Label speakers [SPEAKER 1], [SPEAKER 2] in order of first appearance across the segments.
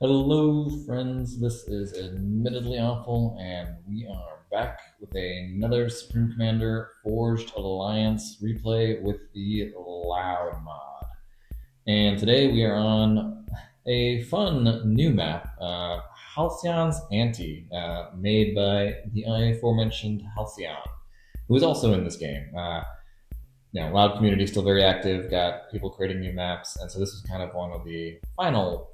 [SPEAKER 1] Hello, friends. This is Admittedly Awful, and we are back with another Supreme Commander Forged Alliance replay with the Loud mod. And today we are on a fun new map, Halcyon's Ante, made by the aforementioned Halcyon, who is also in this game. Loud community is still very active, got people creating new maps, and so this was kind of one of the final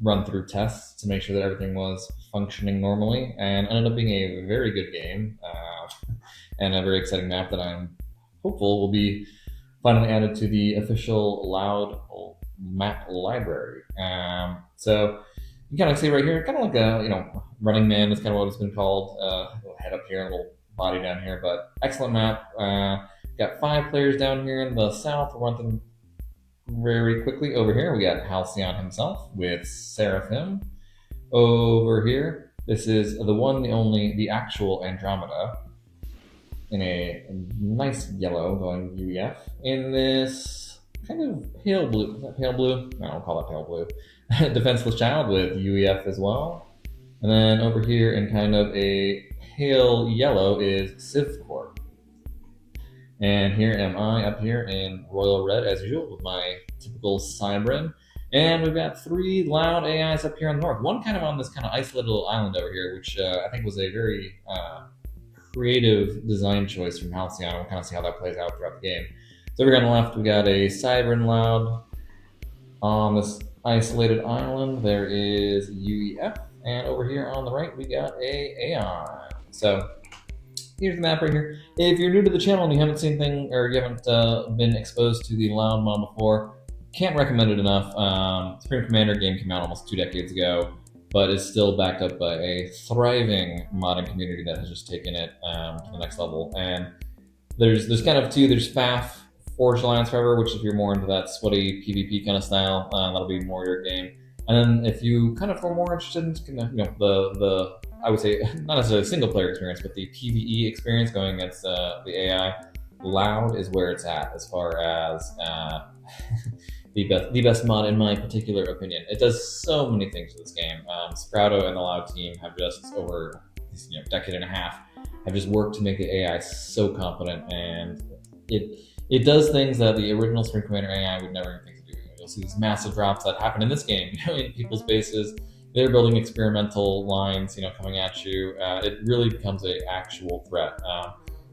[SPEAKER 1] run through tests to make sure that everything was functioning normally, and ended up being a very good game and a very exciting map that I'm hopeful will be finally added to the official Loud map library. So you kind of see right here, kind of like a Running Man is kind of what it's been called. A little head up here, a little body down here, but excellent map. Got 5 players down here in the south. We'll run them very quickly. Over here, we got Halcyon himself with Seraphim. Over here, this is the one, the only, the actual Andromeda in a nice yellow going UEF. In this kind of pale blue, is that pale blue? I don't call it pale blue. Defenseless Child with UEF as well. And then over here in kind of a pale yellow is Civcorp. And here am I up here in royal red as usual with my typical Cybrin. And we've got 3 loud AIs up here on the north. One kind of on this kind of isolated little island over here, which I think was a very creative design choice from Halcyon. We'll kind of see how that plays out throughout the game. So over here on the left, we got a Cybrin loud. On this isolated island, there is UEF. And over here on the right, we got a Aeon. So here's the map right here. If you're new to the channel and you haven't seen anything, or you haven't been exposed to the Loud mod before, can't recommend it enough. Supreme Commander game came out almost 2 decades ago, but is still backed up by a thriving modding community that has just taken it to the next level. And there's kind of 2. There's FAF, Forged Alliance Forever, which if you're more into that sweaty PvP kind of style, that'll be more your game. And then if you kind of are more interested in the I would say not necessarily a single player experience, but the PvE experience going against the AI, Loud is where it's at as far as the best mod in my particular opinion. It does so many things to this game. Sprouto and the Loud team have just over this decade and a half have just worked to make the AI so competent, and it does things that the original Supreme Commander AI would never even think to do. You'll see these massive drops that happen in this game, in people's bases. They're building experimental lines, coming at you. It really becomes an actual threat.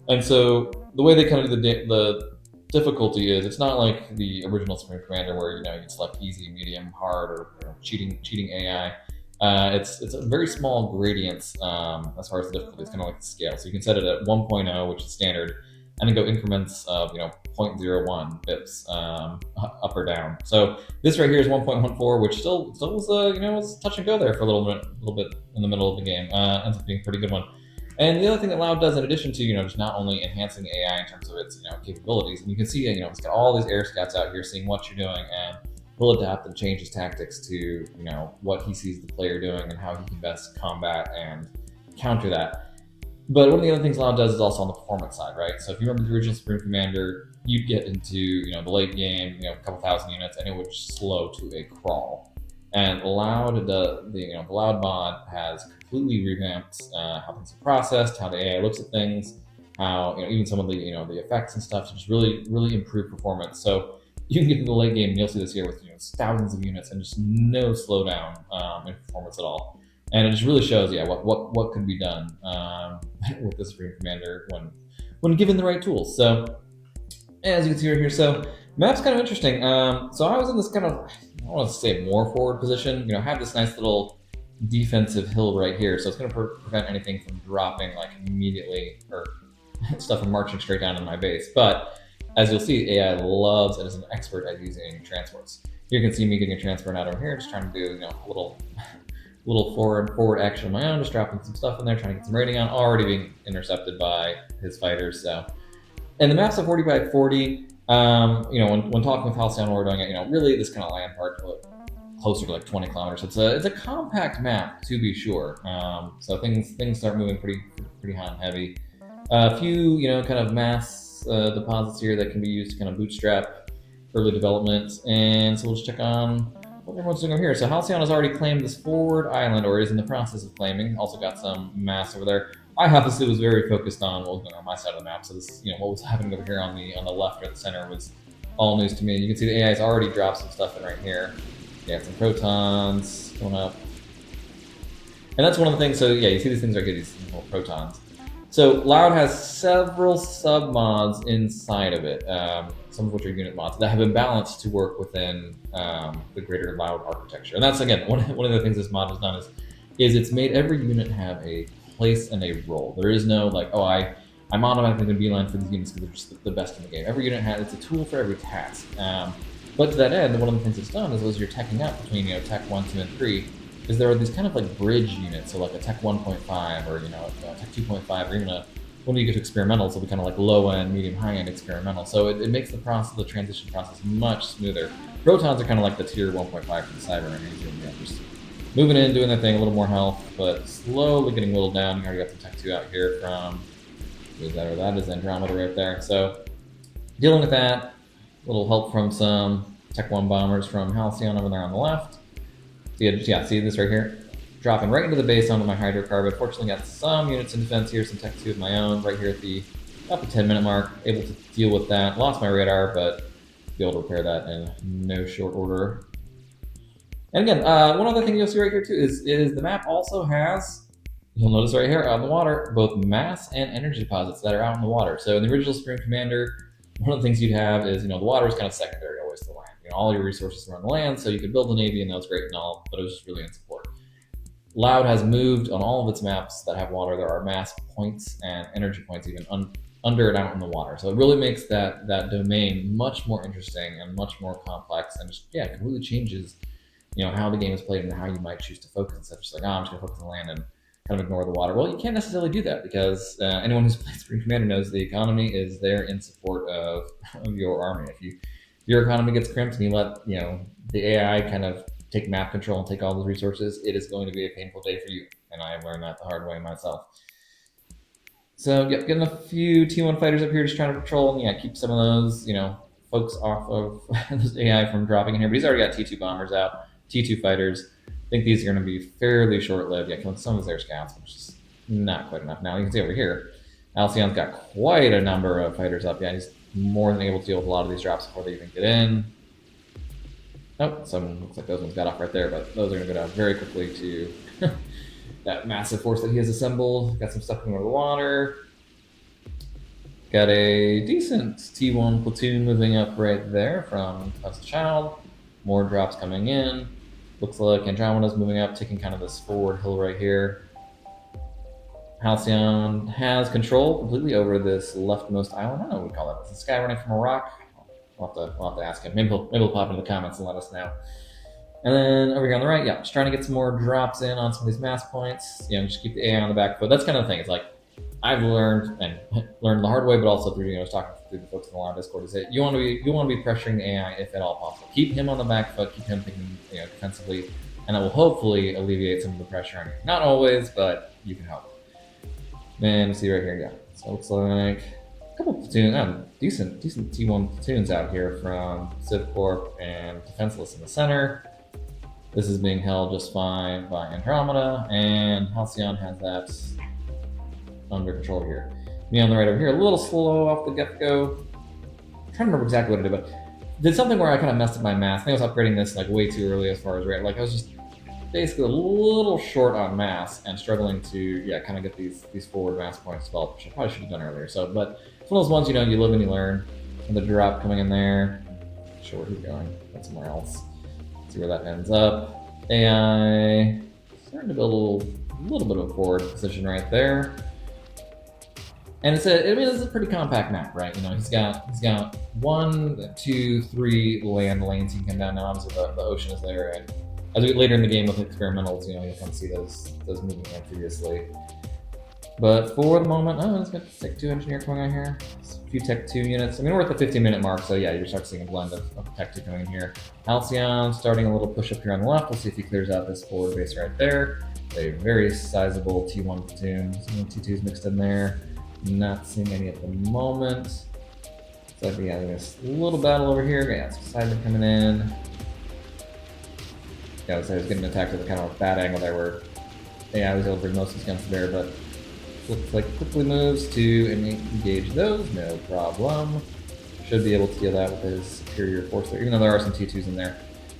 [SPEAKER 1] And so the way they kind of do the difficulty is, it's not like the original Supreme Commander where you can select easy, medium, hard, or cheating AI. It's a very small gradients as far as the difficulty. It's kind of like the scale. So you can set it at 1.0, which is standard, and then go increments of 0.01 bips up or down. So this right here is 1.14, which still was was touch and go there for a little bit in the middle of the game. Ends up being a pretty good one. And the other thing that Loud does, in addition to just not only enhancing AI in terms of its capabilities, and you can see it's got all these air scouts out here seeing what you're doing, and he'll adapt and change his tactics to what he sees the player doing and how he can best combat and counter that. But one of the other things Loud does is also on the performance side, right? So if you remember the original Supreme Commander, you'd get into the late game, a couple thousand units, and it would slow to a crawl. And Loud, the Loud mod has completely revamped how things are processed, how the AI looks at things, how even some of the the effects and stuff to just really improve performance. So you can get into the late game, and you'll see this here with thousands of units and just no slowdown in performance at all. And it just really shows, what could be done with the Supreme Commander when given the right tools. So as you can see right here, so map's kind of interesting. So I was in this kind of, I don't want to say more forward position. Have this nice little defensive hill right here, so it's going to prevent anything from dropping like immediately, or stuff from marching straight down in my base. But as you'll see, AI loves and is an expert at using transports. Here you can see me getting a transport out over here, just trying to do a little forward action of my own, just dropping some stuff in there, trying to get some rating on, already being intercepted by his fighters. So, and the map's a 40 by 40. When talking with Halcyon, we're doing it, really this kind of land part closer to like 20 kilometers. It's a compact map, to be sure. So things start moving pretty hot and heavy. A few kind of mass deposits here that can be used to kind of bootstrap early development. And so we'll just check on what everyone's doing over here. So Halcyon has already claimed this forward island, or is in the process of claiming. Also got some mass over there. I obviously was very focused on what was going on my side of the map. So this, what was happening over here on the left or the center was all news to me. You can see the AI's already dropped some stuff in right here. Yeah, some protons going up. And that's one of the things. So yeah, you see these things right here, these little protons. So Loud has several sub-mods inside of it, some of which are unit mods that have been balanced to work within the greater Loud architecture. And that's, again, one of the things this mod has done is it's made every unit have a place and a role. There is no like, oh, I'm automatically going to beeline for these units because they're just the best in the game. Every unit it's a tool for every task. But to that end, one of the things it's done is as you're teching up between tech 1, 2, and 3, is there are these kind of like bridge units, so like a tech 1.5 or a tech 2.5, or even when you get to experimental, so it'll be kind of like low end, medium, high end experimental. So it makes the transition process much smoother. Protons are kind of like the tier 1.5 for the cyber enemies, just moving in, doing their thing, a little more health, but slowly getting whittled down. You already got some tech 2 out here from that is Andromeda right there. So dealing with that, a little help from some tech 1 bombers from Halcyon over there on the left. Yeah, see this right here? Dropping right into the base onto my hydrocarbon. Fortunately got some units in defense here, some tech 2 of my own, right here at about the 10-minute mark. Able to deal with that. Lost my radar, but be able to repair that in no short order. And again, one other thing you'll see right here too is the map also has, you'll notice right here out in the water, both mass and energy deposits that are out in the water. So in the original Supreme Commander, one of the things you'd have is, the water is kind of secondary always to the land. All your resources are on the land, so you could build a navy, and that was great and all, but it was just really in support. Loud has moved on all of its maps that have water. There are mass points and energy points even under and out in the water. So it really makes that domain much more interesting and much more complex, and just, it completely changes, how the game is played and how you might choose to focus instead of just like, I'm just going to focus on the land and kind of ignore the water. Well, you can't necessarily do that because anyone who's played Supreme Commander knows the economy is there in support of your army. If your economy gets crimped and you let the AI kind of take map control and take all those resources, it is going to be a painful day for you. And I learned that the hard way myself. So getting a few T1 fighters up here just trying to patrol and keep some of those folks off of this AI from dropping in here. But he's already got T2 bombers out, T2 fighters. I think these are going to be fairly short-lived. Killing some of their scouts, which is not quite enough. Now you can see over here, Halcyon's got quite a number of fighters up. He's more than able to deal with a lot of these drops before they even get in. Oh, some looks like those ones got off right there, but those are going to go down very quickly to that massive force that he has assembled. Got some stuff coming over the water. Got a decent T1 platoon moving up right there from Plus Child. More drops coming in. Looks like Andromeda's moving up, taking kind of this forward hill right here. Halcyon has control completely over this leftmost island. I don't know what we call that. Is the sky running from a rock? We'll have to ask him. Maybe he'll pop into the comments and let us know. And then over here on the right, just trying to get some more drops in on some of these mass points. Just keep the AI on the back foot. That's kind of the thing. It's like I've learned the hard way, but also through I was talking to the folks in the live Discord, is that you want to be pressuring the AI if at all possible. Keep him on the back foot. Keep him thinking defensively, and that will hopefully alleviate some of the pressure on you. Not always, but you can help. And you see right here, so it looks like a couple platoons, decent T1 platoons out here from Civ Corp and Defenseless in the center. This is being held just fine by Andromeda, and Halcyon has that under control here. Me on the right over here, a little slow off the get-go. I'm trying to remember exactly what I did, but did something where I kind of messed up my math. I think I was upgrading this way too early as far as rate. I was just basically a little short on mass and struggling to kind of get these forward mass points developed, which I probably should have done earlier. So, but it's one of those ones you live and you learn. And the drop coming in there. Not sure where he's going. That's somewhere else. See where that ends up. AI starting to build a little bit of a forward position right there. And it's a pretty compact map, right? He's got 1, 2, 3 land lanes he can come down. Now obviously the ocean is there, and as we get later in the game with experimentals, you'll kind of see those moving amphibious. But for the moment, let's get Tech 2 engineer coming on here. A few Tech 2 units. We're at the 15-minute mark, so you're starting to see a blend of Tech 2 coming in here. Halcyon starting a little push up here on the left. We'll see if he clears out this forward base right there. A very sizable T1 platoon. Some T2s mixed in there. Not seeing any at the moment. So having this little battle over here. Some Cyber coming in. I was getting attacked at a kind of a bad angle there where AI was able to bring most of his guns to bear, but looks like quickly moves to engage those, no problem. Should be able to deal that with his superior force there, even though there are some T2s in there.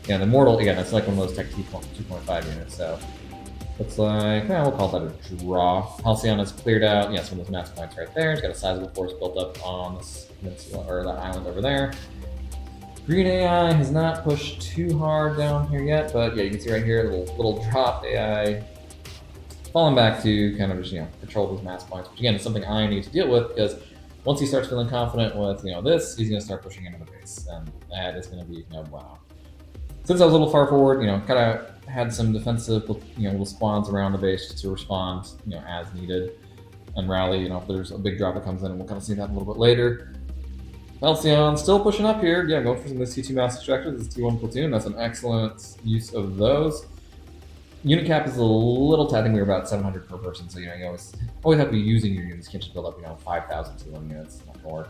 [SPEAKER 1] Yeah, the Mortal, again, that's like one of those Tech T2.5 units, so looks like, we'll call that a draw. Halcyon has cleared out, some of those mass points right there. He's got a sizable force built up on this peninsula, or that island over there. Green AI has not pushed too hard down here yet, but yeah, you can see right here, little drop AI falling back to kind of just, control those mass points, which again is something I need to deal with because once he starts feeling confident with, this, he's going to start pushing into the base, and that is going to be, wow. Since I was a little far forward, kind of had some defensive, little squads around the base just to respond, as needed and rally, if there's a big drop that comes in, and we'll kind of see that a little bit later. Halcyon still pushing up here. Yeah, going for some of this T2 mass extractors. This is T1 platoon. That's an excellent use of those. Unit cap is a little tight. I think we were about 700 per person, so you always have to be using your units. You can't just build up 5,000 T1 units, not more.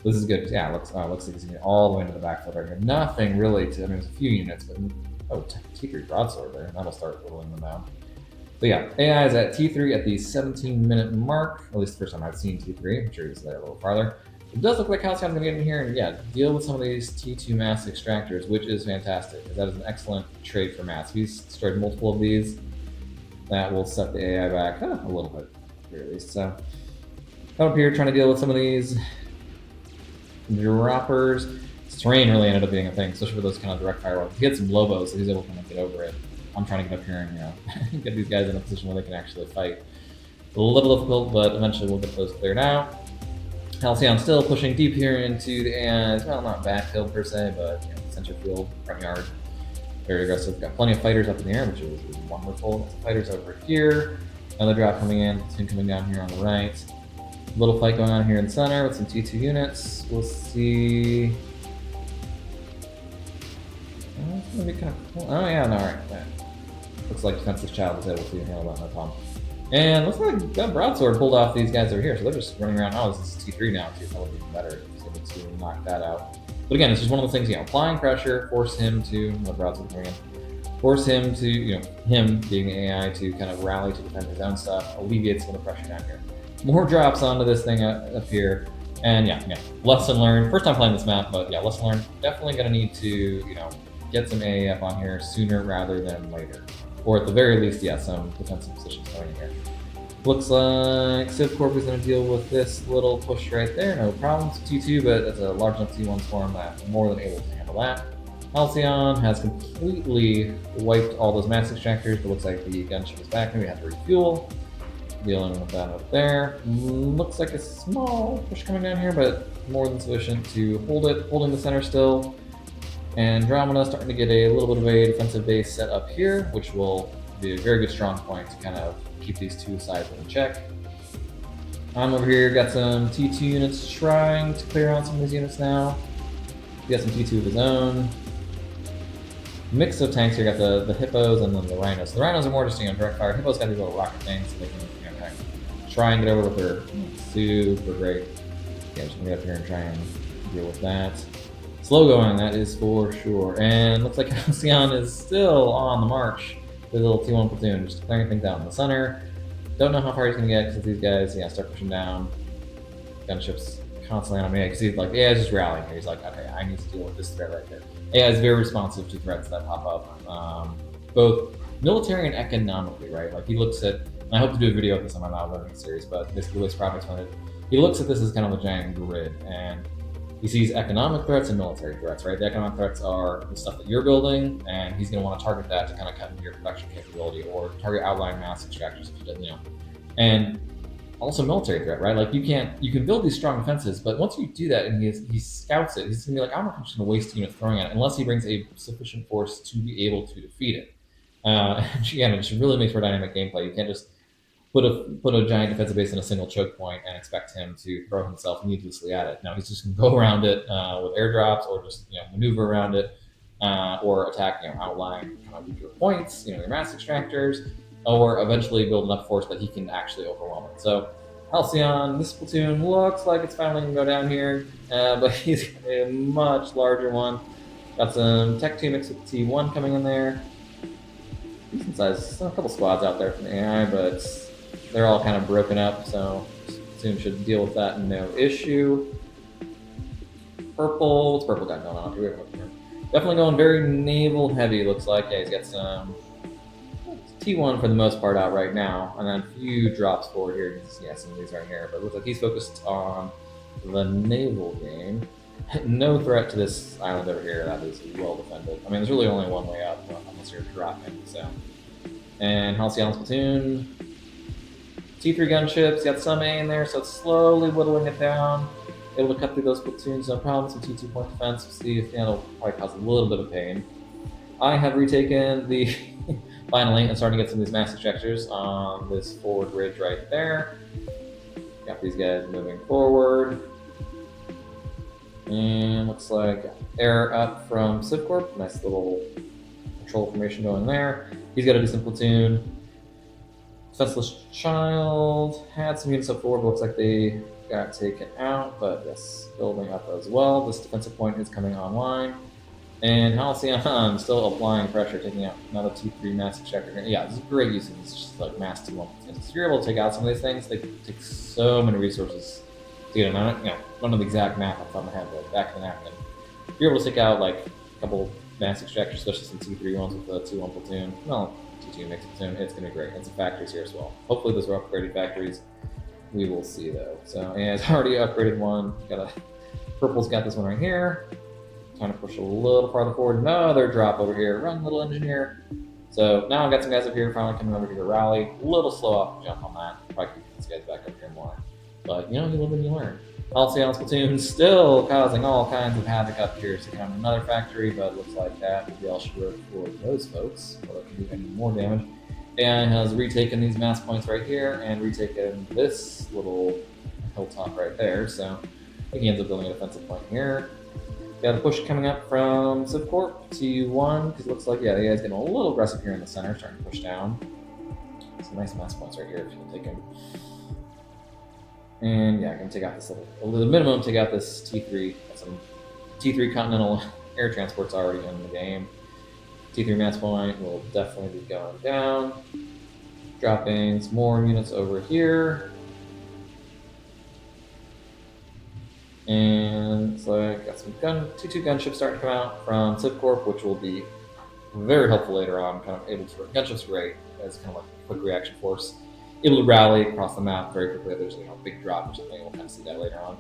[SPEAKER 1] This is good. Yeah, looks like it's all the way into the backfield right here. Nothing really to. There's a few units, but T3 broadsword there. That'll start whittling them down. So yeah, AI is at T3 at the 17-minute mark. At least the first time I've seen T3. I'm sure he's there a little farther. It does look like Halcyon's going to get in here and deal with some of these T2 mass extractors, which is fantastic because that is an excellent trade for mass. If he's destroyed multiple of these, that will set the AI back a little bit, at least. So up here trying to deal with some of these droppers. Terrain really ended up being a thing, especially for those kind of direct fire ones. He had some Lobos, so he's able to kind of get over it. I'm trying to get up here and get these guys in a position where they can actually fight. A little difficult, but eventually we'll get those cleared out. Halcyon still pushing deep here into the AI's, not backfield per se, but center field, front yard. Very aggressive. Got plenty of fighters up in the air, which is wonderful. Fighters over here. Another drop coming in, platoon coming down here on the right. Little fight going on here in the center with some T2 units. We'll see. Oh, it's gonna be kind of cool. Oh yeah, no, alright. Yeah. Looks like Defenseless Child was able to handle that no problem. And looks like that broadsword pulled off these guys over here, so they're just running around. Oh, this is T3 now too. That would be even better if he's able to knock that out. But again, it's just one of those things, applying pressure, force him to, broadsword coming in, force him to, him being the AI to kind of rally to defend his own stuff, alleviate some of the pressure down here. More drops onto this thing up here. And lesson learned. First time playing this map, but lesson learned. Definitely gonna need to, get some AA up on here sooner rather than later. Or at the very least, some defensive positions going in here. Looks like Civ Corp is going to deal with this little push right there. No problems. T2, but it's a large enough T1 swarm that I'm more than able to handle that. Halcyon has completely wiped all those mass extractors, but looks like the gunship is back and we have to refuel. Dealing with that up there. Looks like a small push coming down here, but more than sufficient to hold it. Holding the center still. Andromeda starting to get a little bit of a defensive base set up here, which will be a very good strong point to kind of keep these two sides in check. I'm over here, got some T2 units trying to clear out some of these units now. He got some T2 of his own. Mix of tanks here, got the Hippos and then the Rhinos. The Rhinos are more just, direct fire. Hippos got these little rocket things, so they can, try and get over with their super great. Yeah, just gonna get up here and try and deal with that. Slow going, that is for sure. And looks like Halcyon is still on the march with a little T1 platoon, just clearing things out in the center. Don't know how far he's going to get because these guys, start pushing down. Gunships constantly on me because he's like, AI is just rallying here. He's like, okay, I need to deal with this threat right here. AI is very responsive to threats that pop up, both military and economically, right? Like he looks at, and I hope to do a video of this on my Mile Learning series, but this release project's when he looks at this as kind of a giant grid, and he sees economic threats and military threats, right? The economic threats are the stuff that you're building, and he's going to want to target that to kind of cut into your production capability or target outlying mass extractors, And also military threat, right? Like you can build these strong defenses, but once you do that and he scouts it, he's going to be like, I'm not just going to waste units throwing at it unless he brings a sufficient force to be able to defeat it. And again, it just really makes for dynamic gameplay. You can't just put a giant defensive base in a single choke point and expect him to throw himself needlessly at it. No, he's just going to go around it with airdrops or just maneuver around it or attack outlying kind of weaker points, your mass extractors, or eventually build enough force that he can actually overwhelm it. So Halcyon, this platoon looks like it's finally going to go down here, but he's a much larger one. Got some Tech 2 mixed with T1 coming in there. decent size, a couple squads out there from the AI, but they're all kind of broken up, so soon should deal with that no issue. Purple, what's purple got going on here? Definitely going very naval heavy, looks like. Yeah, he's got some T1 for the most part out right now, and then a few drops forward here. Yeah, some of these right here, but it looks like he's focused on the naval game. No threat to this island over here. That is well defended. I mean, there's really only one way up unless you're dropping. So, and Halcyon's platoon, T3 gunships. Got some A in there, so it's slowly whittling it down. Able to cut through those platoons, no problem. Some T2 point defense. We'll see if that'll probably cause a little bit of pain. I have retaken the finally and starting to get some of these mass ejectors on this forward ridge right there. Got these guys moving forward. And looks like air up from CivCorp. Nice little control formation going there. He's got a decent platoon. Defenseless Child had some units up forward, but looks like they got taken out. But yes, building up as well. This defensive point is coming online. And Halcyon still applying pressure, taking out another T3 mass ejector. Yeah, this is great use of these just like mass T1 platoons. If you're able to take out some of these things, they take so many resources to get them. You know, don't know the exact map off the top of my head, but back in the napkin. If you're able to take out like a couple mass ejectors, especially some T3 ones with the T1 platoon, well, T2 mixed platoon, it's going to be great. And some factories here as well. Hopefully those are upgraded factories. We will see though. So, yeah, it's already upgraded one. Purple's got this one right here. Trying to push a little farther forward. Another drop over here. Run, little engineer. So now I've got some guys up here finally coming over here to rally. A little slow off jump on that. Probably keep these guys back up here more. But you know, you live and you learn. Halcyon's platoon still causing all kinds of havoc up here. So kind of another factory, but looks like that will be all she wrote for those folks. So it can do any more damage. AI has retaken these mass points right here and retaken this little hilltop right there. So I think he ends up building a defensive point here. Got a push coming up from CivCorp T1 because it looks like, yeah, the guy's getting a little aggressive here in the center, starting to push down. Some nice mass points right here if you can take him. And yeah, I'm going to take out this little, the minimum, take out this T3. Some T3 Continental air transport's already in the game. T3 mass point will definitely be going down. Dropping some more units over here. And so I got some T2 gunships starting to come out from CivCorp, which will be very helpful later on. Kind of able to gunships great as kind of like a quick reaction force, able to rally across the map very quickly. There's a big drop or something. We'll kind of see that later on.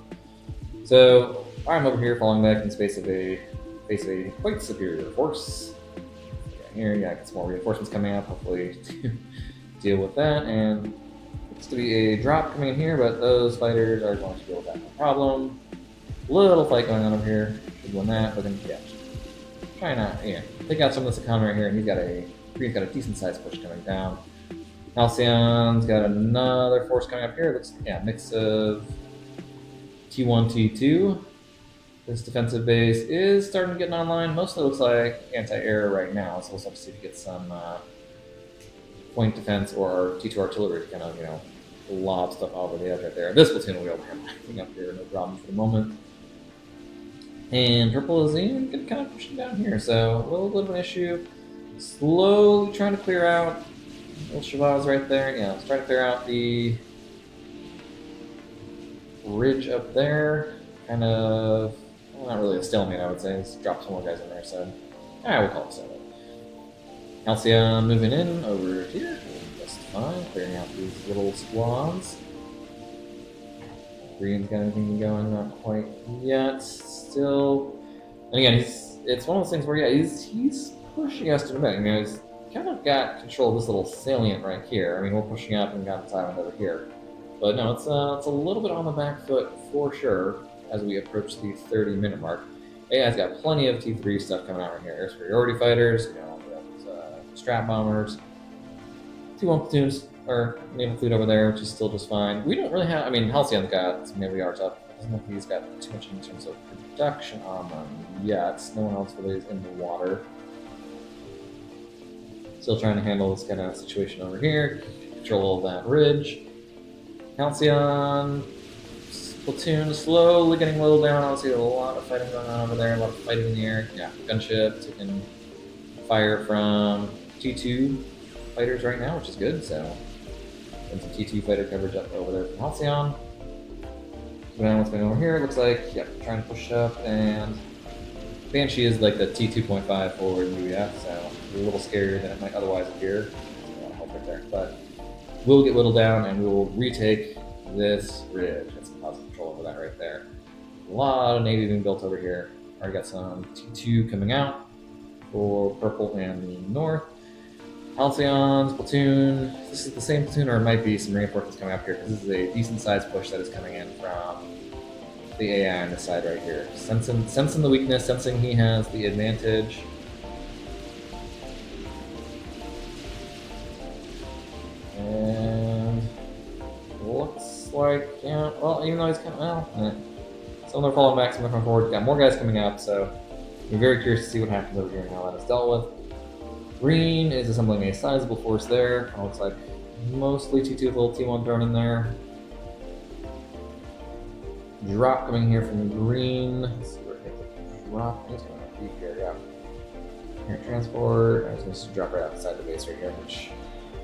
[SPEAKER 1] So I'm over here falling back in space of a quite superior force. Here, yeah, get some more reinforcements coming up. Hopefully to deal with that. And looks to be a drop coming in here, but those fighters are going to deal with that no problem. Little fight going on over here. Should win that, but then yeah, trying to take out some of this economy right here, and he's got a decent sized push coming down. Halcyon's got another force coming up here. Looks mix of T1, T2. This defensive base is starting to get online. Mostly looks like anti-air right now, so we'll have to see if we get some point defense or T2 artillery to kind of lob stuff over the edge right there. This platoon will be able to handle everything up here, no problem for the moment. And purple is even kind of pushing down here, so a little bit of an issue. Slowly trying to clear out. Little Shabazz right there. Yeah, let's try to clear out the ridge up there. Kind of, well, not really a stalemate, I would say. Let's drop some more guys in there, so we'll call it stalemate. Halcyon moving in over here. Just fine. Clearing out these little squads. Green's got anything going? Not quite yet. Still, and again, it's one of those things where he's pushing us to the bit. He's kind of got control of this little salient right here. I mean, we're pushing up and got this island over here, but no, it's a little bit on the back foot for sure as we approach the 30-minute mark. AI's got plenty of T3 stuff coming out right here. Air superiority fighters, strat bombers, T1 platoons, or naval fleet over there, which is still just fine. We don't really have, I mean, Halcyon's got some naval yards up. I don't know if he's got too much in terms of production on them yet. No one else really is in the water. Still trying to handle this kind of situation over here. Control that ridge. Halcyon platoon slowly getting whittled down. Obviously, a lot of fighting going on over there. A lot of fighting in the air. Yeah, gunship taking fire from T2. fighters right now, which is good. So, and some T2 fighter coverage up over there from Halcyon. Now what's going on over here? It looks like, yep, trying to push up, and Banshee is like the T2.5 forward UEF, so a little scarier than it might otherwise appear. A lot of help right there, but we'll get whittled down and we will retake this ridge. Get some positive control over that right there. A lot of Navy being built over here. Already got some T2 coming out for purple and the north. Halcyon's platoon. This is the same platoon, or it might be some reinforcements coming up here, because this is a decent sized push that is coming in from the AI on the side right here. Sensing the weakness, sensing he has the advantage. And looks like, yeah, well, even though he's kind of, some of them are falling back, some of them are forward. Got more guys coming up, so I'm very curious to see what happens over here and how that is dealt with. Green is assembling a sizable force there. It looks like mostly T2 with a little T1 thrown in there. Drop coming here from green. Let's see where it gets the drop. It's going to be here, yeah. Here, transport. I was going to drop right outside the base right here, which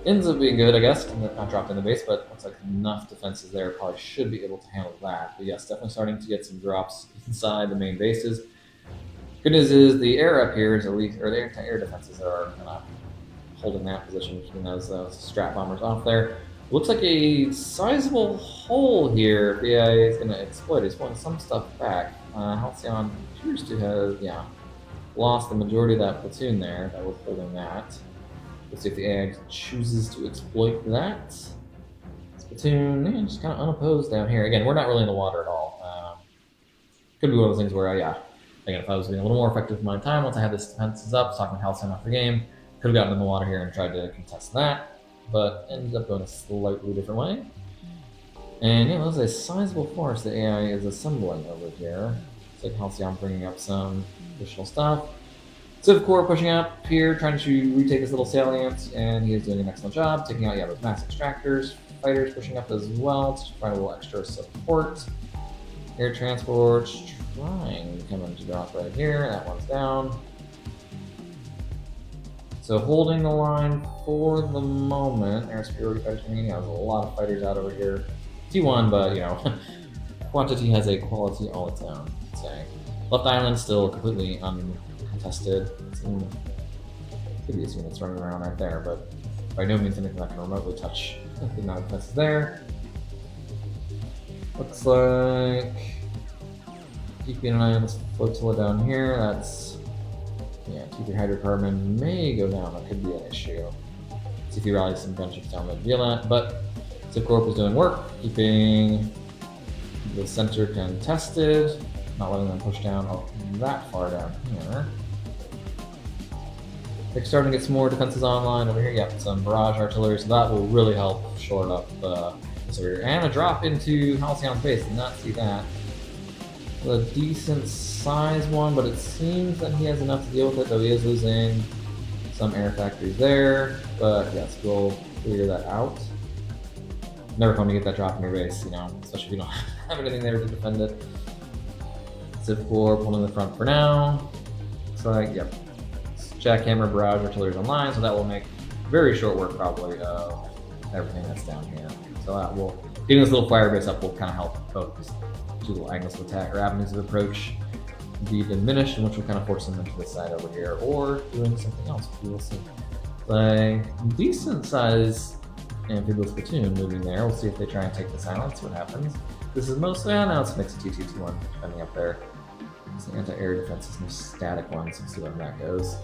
[SPEAKER 1] ends up being good, I guess. Not dropped in the base, but looks like enough defenses there. Probably should be able to handle that. But yes, definitely starting to get some drops inside the main bases. Good news is the air up here is at least, or the air defenses are kind of holding that position, keeping those strat bombers off there. Looks like a sizable hole here. The AI is going to exploit. He's pulling some stuff back. Halcyon appears to have, lost the majority of that platoon there that was holding that. Let's see if the AI chooses to exploit that. This platoon, just kind of unopposed down here. Again, we're not really in the water at all. Could be one of those things where, again, if I was being a little more effective with my time, once I had this defenses up, talking Halcyon after game, could have gotten in the water here and tried to contest that, but ended up going a slightly different way. And yeah, there's a sizable force the AI is assembling over here. It's like Halcyon bringing up some additional stuff. Civ Corps pushing up here, trying to retake his little salient, and he is doing an excellent job, taking out, those mass extractors. Fighters pushing up as well to find a little extra support. Air transports trying to come into drop right here. That one's down. So holding the line for the moment. Air superiority fighters coming in. There's a lot of fighters out over here. T1, but quantity has a quality all its own, I'd say. Left island still completely uncontested. Could be a units running around right there, but by no means anything that can remotely touch the amount of defenses there. Looks like keeping an eye on this flotilla down here. That's T3 hydrocarbon may go down. That could be an issue. See if he rallies some gunships down the Violet, but Civ Corp is doing work, keeping the center contested, not letting them push down that far down here. They're starting to get some more defenses online over here. Yep, some barrage artillery, so that will really help shore up this over here. And a drop into Halcyon's base. Did not see that. A decent size one, but it seems that he has enough to deal with it, though he is losing some air factories there. But yes, we'll figure that out. Never fun to get that drop in your base, especially if you don't have anything there to defend it. Civ Corps pulling the front for now. Looks like, jackhammer barrage artillery is online, so that will make very short work probably of everything that's down here. So that will, getting this little fire base up will kind of help both these two little angles of attack or avenues of approach be diminished, and which will kind of force them into this side over here, or doing something else. We will see. Like decent size amphibious platoon moving there. We'll see if they try and take the silence. See what happens. This is mostly now it's a mix of T2T1 defending up there. It's the anti-air defense is no static one, so we'll see where that goes.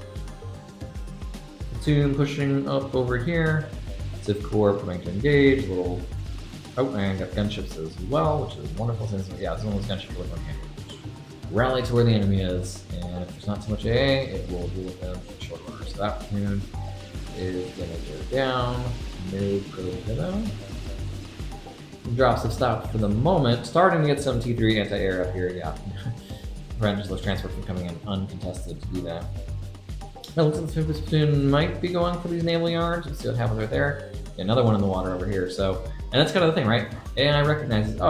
[SPEAKER 1] Platoon pushing up over here. Civ Corps planning to engage. Little and got gunships as well, which is wonderful. Since it's one of those gunships with one hand. Rally to where the enemy is, and if there's not too much AA, it will deal with them in short order. So that platoon is gonna go down. Drops have stopped for the moment. Starting to get some T3 anti-air up here, Prevents those transports from coming in uncontested to do that. It looks like the 5th platoon might be going for these naval yards. Let's see what happens right there. Another one in the water over here. So, and that's kind of the thing, right? AI recognizes,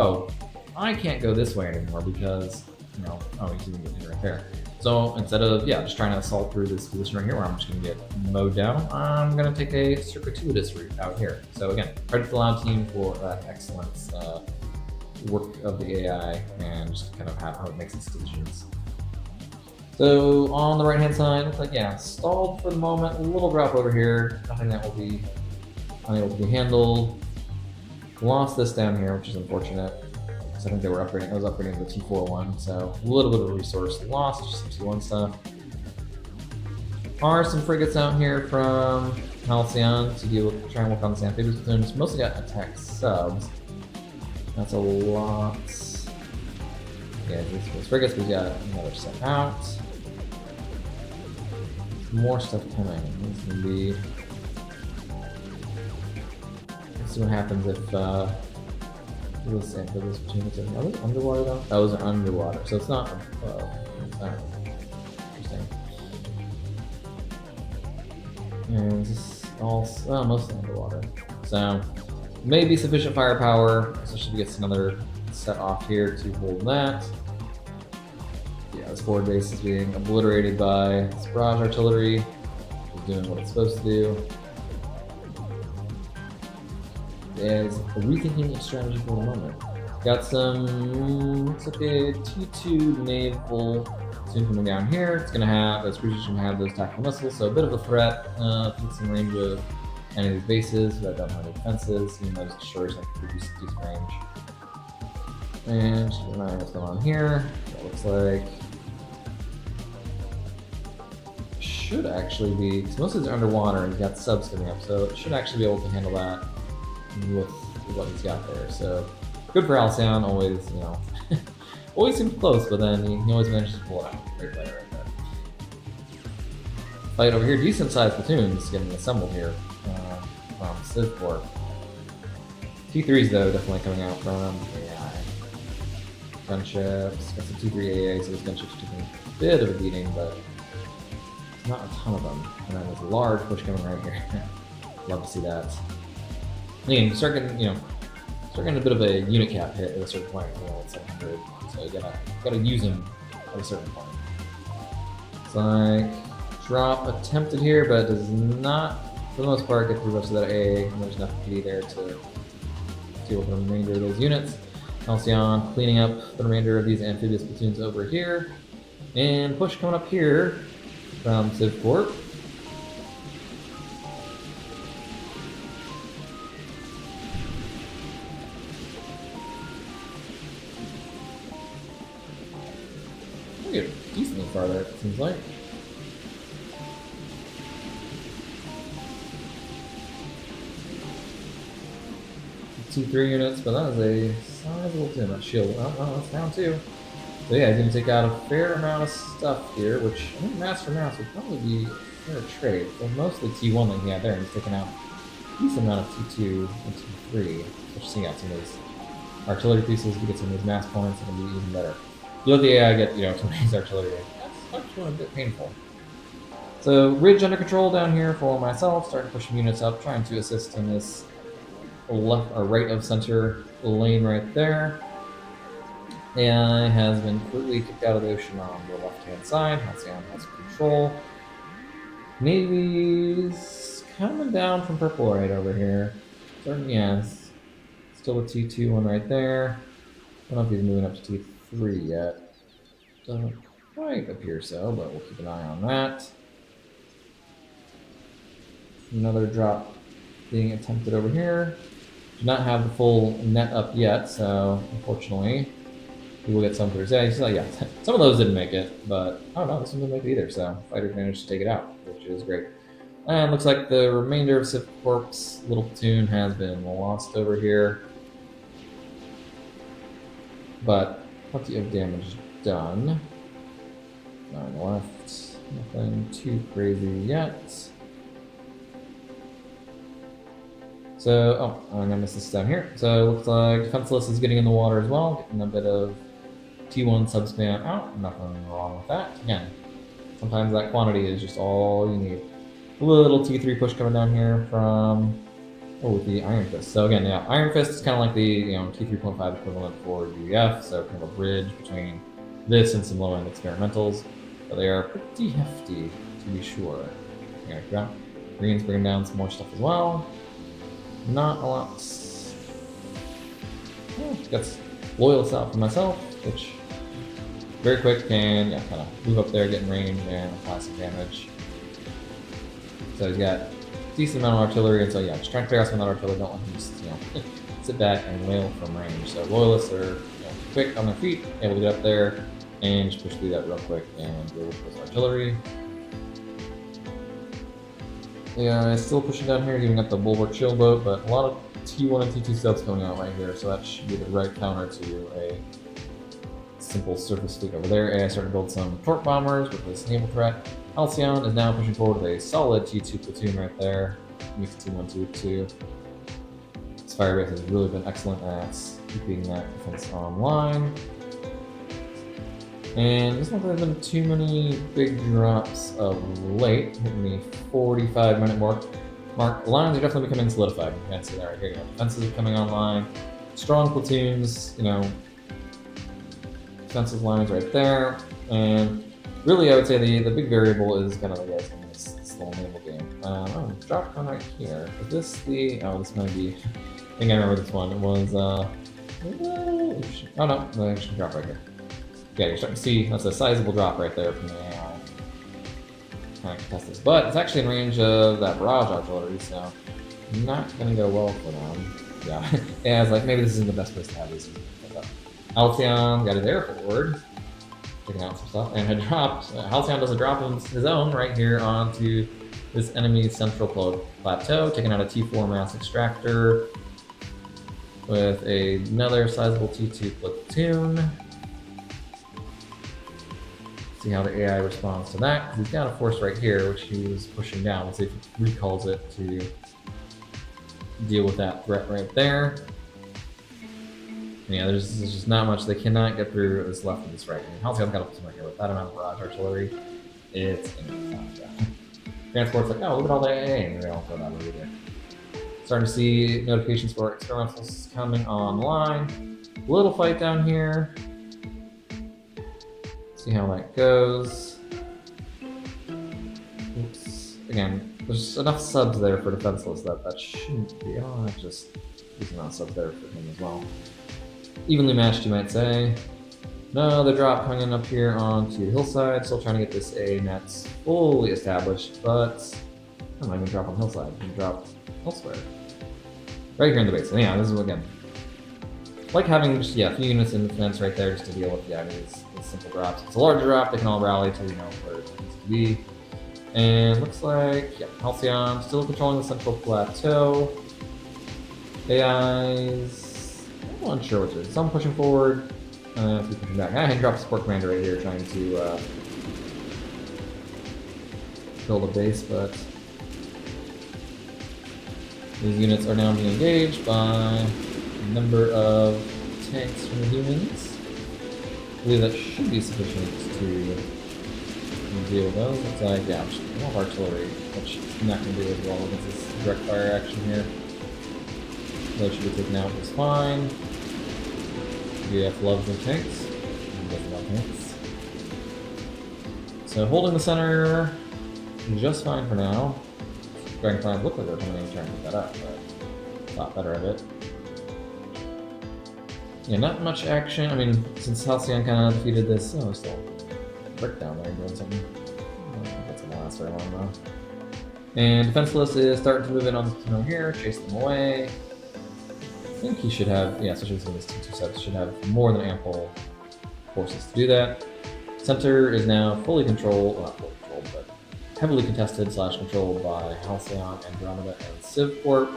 [SPEAKER 1] I can't go this way anymore because, you can get it right there. So instead of just trying to assault through this position right here where I'm just going to get mowed down, I'm going to take a circuitous route out here. So again, credit to the Loud team for that excellent work of the AI and just kind of how it makes its decisions. So on the right hand side, looks like stalled for the moment. A little drop over here, nothing that will be unable to be handled. Lost this down here, which is unfortunate. I think they were upgrading. I was upgrading to the T4-1, so a little bit of resource lost, just some T1 stuff. Are some frigates out here from Halcyon to deal with, try and work on the amphibious platoons. Mostly got attack subs. That's a lot. Yeah, these frigates, we got another set out. More stuff coming. This is gonna be. Let's see what happens if. Are those underwater though? Those are underwater, so it's not above. It's not interesting. And this all mostly underwater. So maybe sufficient firepower, especially if it gets another set off here to hold that. Yeah, this forward base is being obliterated by this barrage artillery, which is doing what it's supposed to do. Is rethinking its strategy for the moment. Got some, looks like a T2 naval soon coming down here. It's gonna have, its cruisers gonna have those tactical missiles, so a bit of a threat. It's in range of any of these bases that don't have any defenses, even though those destroyers have pretty decent range. And keep an eye on what's going on here. That looks like should actually be, because most of these are underwater and he's got subs coming up, so it should actually be able to handle that with what he's got there. So good for Halcyon, always, always seems close, but then he always manages to pull it out. Great player right there. Fight over here, decent sized platoons getting assembled here from Civ Corp. T3s though, definitely coming out from AI. Gunships, got some T3 AA, so those gunships are taking a bit of a beating, but not a ton of them. And then there's a large push coming right here. Love to see that. Again, start getting a bit of a unit cap hit at a certain point, at 700. So you gotta use them at a certain point. It's like drop attempted here, but does not, for the most part, get through most of that AA. And there's enough PD there to deal with the remainder of those units. Halcyon cleaning up the remainder of these amphibious platoons over here, and push coming up here from Civ Corp. We get decently farther, it seems like. T3 units, but that is a sizable team. That shield, that's down too. So yeah, he's going to take out a fair amount of stuff here, which I think mass for mass would probably be a fair trade. So most of the T1 that he had there, he's taking out a decent amount of T2 and T3. Especially out some of these artillery pieces, we get some of these mass points, it'll be even better. You let the AI get, some of these artillery. That's actually a bit painful. So ridge under control down here for myself, starting to push some units up, trying to assist in this left or right of center lane right there. AI has been completely kicked out of the ocean on the left-hand side. Halcyon has control. Navy's coming down from purple right over here. Yes. Still a T2 one right there. I don't know if he's moving up to T3 yet. Doesn't quite appear so, but we'll keep an eye on that. Another drop being attempted over here. Do not have the full net up yet, so unfortunately we will get some through. Yeah, some of those didn't make it, but oh no, this one didn't make it either, so fighters managed to take it out, which is great. And looks like the remainder of Civ Corp's little platoon has been lost over here. But plenty of damage done. 9 left. Nothing too crazy yet. So, I'm gonna miss this down here. So it looks like Defenseless is getting in the water as well, getting a bit of T1 sub spam out. Nothing wrong with that. Again, sometimes that quantity is just all you need. A little T3 push coming down here from with the Iron Fist. So again, yeah, Iron Fist is kind of like the T3.5 equivalent for UEF. So kind of a bridge between this and some low-end experimentals. but they are pretty hefty, to be sure. Okay, yeah. Green's bringing down some more stuff as well. Not a lot. Well, got loyal out for myself, which very quick and yeah, kind of move up there, get in range, and apply some damage. So he's got a decent amount of artillery, and so yeah, just trying to clear out some of that artillery. Don't let him just sit back and wail from range. So loyalists are quick on their feet, able to get up there and just push through that real quick and deal with this artillery. Yeah, it's still pushing down here, giving up the bulwark shield boat, but a lot of T1 and T2 subs coming out right here, so that should be the right counter to a simple surface fleet over there. And I started to build some torque bombers with this naval threat. Halcyon is now pushing forward with a solid T2 platoon right there. Mix T1, T2. This fire base has really been excellent at keeping that defense online. And there's not been too many big drops of late, hitting the 45-minute mark. Lines are definitely becoming solidified. You can see that right here. Defenses are coming online. Strong platoons, defensive lines right there. And really, I would say the big variable is kind of the guys in this little naval game. Oh, drop one right here. Is this the? Oh, this might be. I think I remember this one. It was. Oh no, I should drop right here. Yeah, you're starting to see that's a sizable drop right there from the AI. Kind of contest this, but it's actually in range of that barrage artillery, so not gonna go well for them. Yeah, yeah, it's like maybe this isn't the best place to have these. Halcyon got his air forward, taking out some stuff, and had dropped. Halcyon does a drop of his own right here onto this enemy's central plateau, taking out a T4 mass extractor with another sizable T2 platoon. See how the AI responds to that, because he's got a force right here, which he was pushing down. We'll see if he recalls it to deal with that threat right there. And yeah, there's just not much. They cannot get through this left of this right. I mean, Halcyon's got a platoon right here with that amount of barrage artillery. It's enough. Transport's like, oh, look at all the AA, and they all throw that over there. Starting to see notifications for experimentals coming online. Little fight down here. See how that goes. Oops. Again, there's enough subs there for defenseless that shouldn't be. Oh, that's just there's enough subs there for him as well. Evenly matched, you might say. No, the drop coming in up here onto the hillside. Still trying to get this A nets fully established, but I'm not even drop on hillside. I'm drop elsewhere. Right here in the base. And yeah, this is again. Like having just a few units in the fence right there just to deal with these simple drops. It's a large drop, they can all rally to where it needs to be. And looks like Halcyon still controlling the central plateau. AI's I'm unsure what to do. Some pushing forward, a few pushing back. I had dropped support commander right here trying to build a base, but these units are now being engaged by number of tanks from the humans. I believe that should be sufficient to deal with those. Looks like, yeah, just a lot of artillery, which I'm not going to do as well against this direct fire action here. Those should be taken out just fine. VF loves the tanks. He doesn't love tanks. So holding the center just fine for now. Dragonflies look like they're coming in and trying to pick that up, but thought better of it. Yeah, not much action. I mean, since Halcyon kind of defeated this, still breakdown there doing something. I don't think that's gonna last very long though. And Defenseless is starting to move in on the platoon here, chase them away. I think he should have, especially some of his T2 sets, should have more than ample forces to do that. Center is now fully controlled, well, not fully controlled, but heavily contested / controlled by Halcyon, Andromeda, and Civcorp.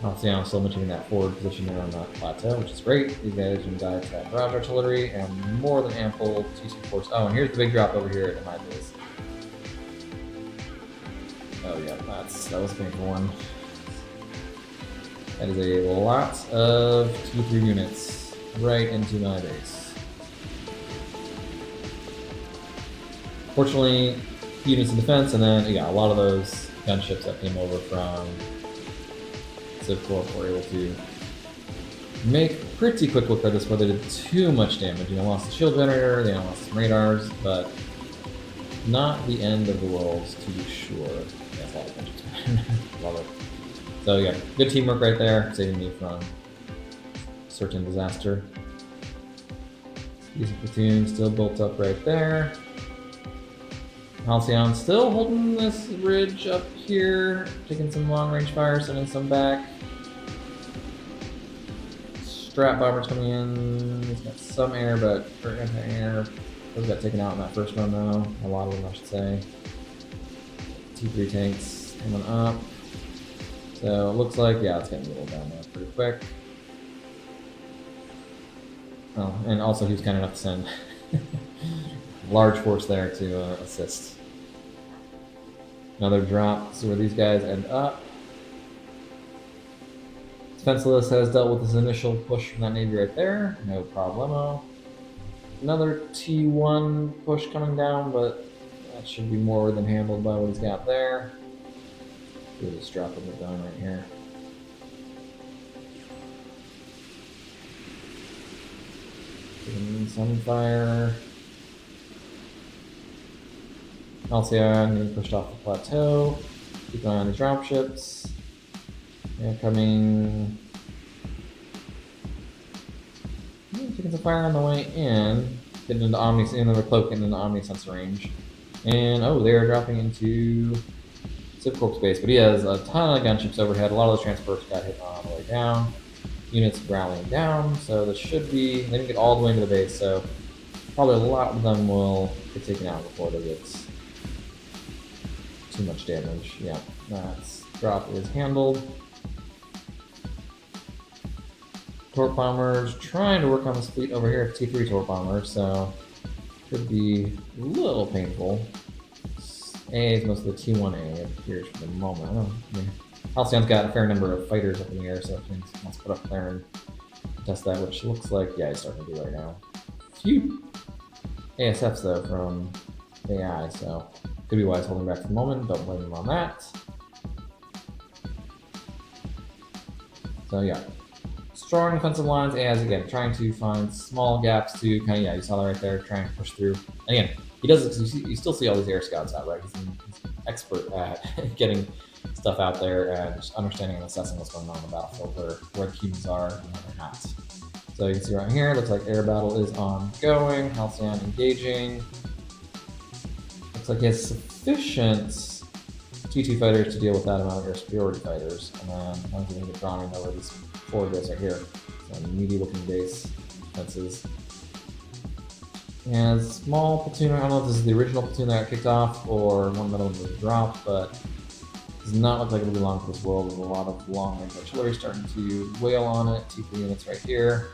[SPEAKER 1] Halcyon still maintaining that forward position there on that plateau, which is great. These guys can dive to that barrage artillery and more than ample T2 force. Oh, and here's the big drop over here at my base. Oh yeah, that was a painful one. That is a lot of T3 units right into my base. Fortunately, units in defense, and then a lot of those gunships that came over from Civcorp were able to make pretty quick look at this, but they did too much damage. You know, lost the shield generator, they lost some radars, but not the end of the world, to be sure. That's a lot of damage. Love it. So yeah, good teamwork right there, saving me from certain disaster. These platoons still built up right there. Halcyon still holding this ridge up here, taking some long-range fire, sending some back. Strat bombers coming in. He's got some air, but for anti-air, those got taken out in that first run though. A lot of them, I should say. T3 tanks coming up. So it looks like, yeah, it's getting a little down there pretty quick. Oh, and also he was kind enough to send large force there to assist. Another drop. See where these guys end up. Defenseless has dealt with this initial push from that Navy right there. No problemo. Another T1 push coming down, but that should be more than handled by what he's got there. We'll just drop him down right here. Some fire. Halcyon getting pushed off the plateau. Keep an eye on these dropships. Yeah, coming. Taking some fire on the way in. Getting into another cloak getting into Omni sensor range. And oh, they are dropping into Zipcorp space, but he has a ton of gunships overhead. A lot of those transports got hit on the way down. Units rallying down, so this should be, they didn't get all the way into the base, so probably a lot of them will get taken out before they get too much damage. Yeah, that's drop is handled. Torque bombers trying to work on this fleet over here, T3 torque bombers, so could be a little painful. A is most of the T1A, it appears for the moment. I mean, Halcyon's got a fair number of fighters up in the air, so he wants to put up there and test that, which looks like, yeah, he's starting to do right now. Few ASFs though from AI, so could be why he's holding back for the moment. Don't blame him on that. So yeah, strong defensive lines. AI's again trying to find small gaps to kind of, yeah, you saw that right there, trying to push through. And again, he does. You still see all these air scouts out, right? He's an expert at getting stuff out there and just understanding and assessing what's going on in the battlefield, where the humans are and where they're not. So you can see right here, looks like air battle is ongoing. Halcyon engaging. Looks like he has sufficient T2 fighters to deal with that amount of air superiority fighters, and then I'm going to get drawn in over these four guys right here. So meaty looking base defenses. And small platoon, I don't know if this is the original platoon that got kicked off or one that was dropped, but does not look like it'll be long for this world with a lot of long range artillery starting to wail on it. T3 units right here.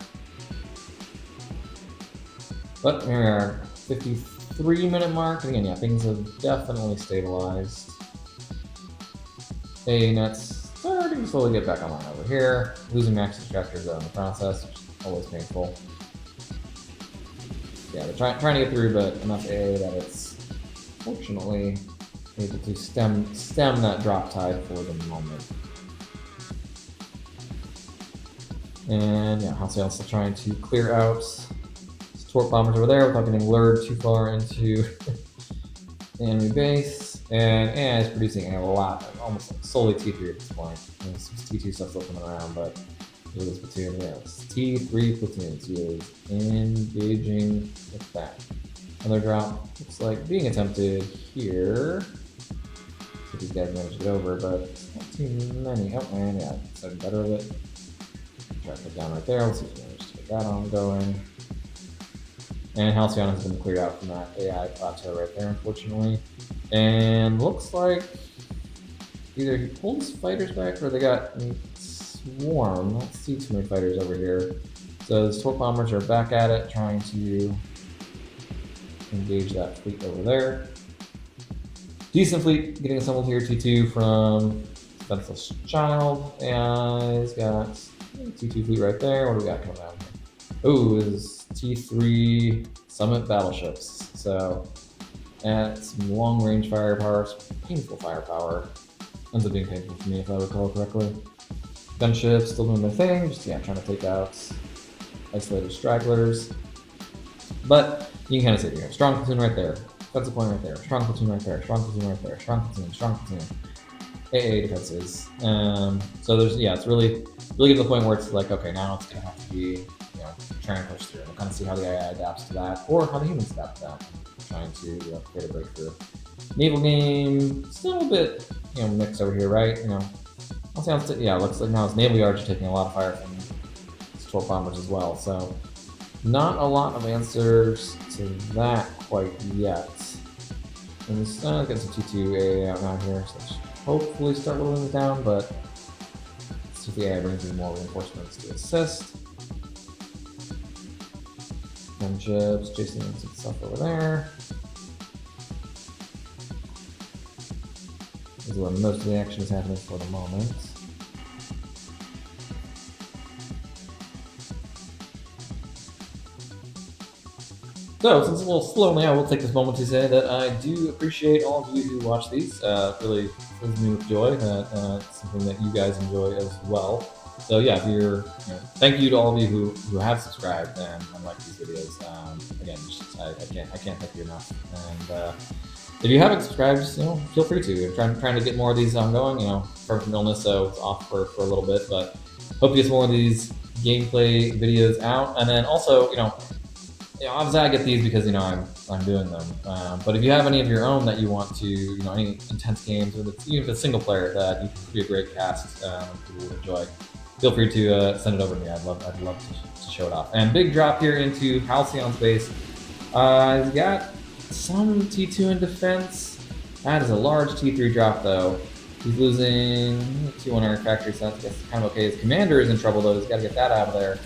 [SPEAKER 1] But here we are, 53-minute mark. And again, yeah, things have definitely stabilized. Nets starting to slowly get back online over here. Losing max distractors though in the process, which is always painful. Yeah, they're trying to get through, but enough AA that it's fortunately able to stem that drop tide for the moment. And yeah, Halcyon's still trying to clear out torque bombers over there without getting lured too far into the enemy base. And AI is producing a lot, almost solely T3 at this point. There's some T2 stuff still coming around, but look at this platoon, yeah, it's T3 platoons. He is engaging with that. Another drop looks like being attempted here. See if these guys manage to get over, but not too many. Oh, and yeah, so better of it. Try to put down right there. Let's see if we manage to get that ongoing. And Halcyon has been cleared out from that AI plateau right there, unfortunately. And looks like either he pulled his fighters back or they got swarm. Let's see too many fighters over here. So the torque bombers are back at it, trying to engage that fleet over there. Decent fleet getting assembled here, T2 from Defenseless Child. And he's got T2 fleet right there. What do we got coming down here? Oh, is T3 Summit battleships. So, and some long range firepower, painful firepower. Ends up being painful for me if I recall correctly. Gunships still doing their thing, just trying to take out isolated stragglers. But you can kind of see here, strong platoon right there, defensive point right there, strong platoon right there, strong platoon right there, strong platoon, AA defenses. So there's it's really getting to the point where it's like, okay, now it's gonna have to be trying to push through. We'll kind of see how the AI adapts to that, or how the humans adapt to that. Trying to create a breakthrough. Naval game still a bit mixed over here, right? Looks like now his naval yards are taking a lot of fire from his 12 bombers as well. So not a lot of answers to that quite yet. And we still get some T2 AA out now here, so hopefully start whittling it down. But let's see if the AI brings in more reinforcements to assist. Gunships chasing some stuff over there. This is where most of the action is happening for the moment. So, since it's a little slow now, we'll take this moment to say that I do appreciate all of you who watch these. Really fills me with joy. It's something that you guys enjoy as well. So yeah, if you're, thank you to all of you who have subscribed and like these videos. Again, I can't thank you enough. And if you haven't subscribed, just feel free to. I'm trying to get more of these ongoing. From illness, so it's off for a little bit, but hope to get some more of these gameplay videos out. And then also, obviously I get these because I'm doing them. But if you have any of your own that you want to, any intense games, or even if it's single player that you think would be a great cast, people would enjoy, feel free to send it over to me. I'd love to show it off. And big drop here into Halcyon's base. He's got some T2 in defense. That is a large T3 drop though. He's losing T1 air factory, so that's kind of okay. His commander is in trouble though. He's got to get that out of there.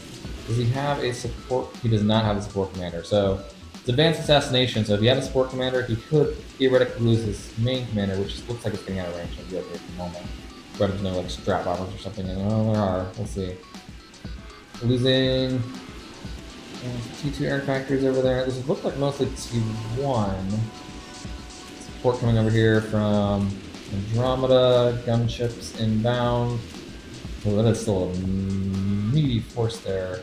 [SPEAKER 1] Does he have a support? He does not have a support commander. So it's advanced assassination. So if he had a support commander, he could theoretically lose his main commander, which looks like it's getting out of range. I'll be okay at the moment. But there's no strap bombers or something. There are. We'll see. Losing T2 air factories over there. This looks like mostly T1. Support coming over here from Andromeda. Gunships inbound. Oh, that is still a meaty force there.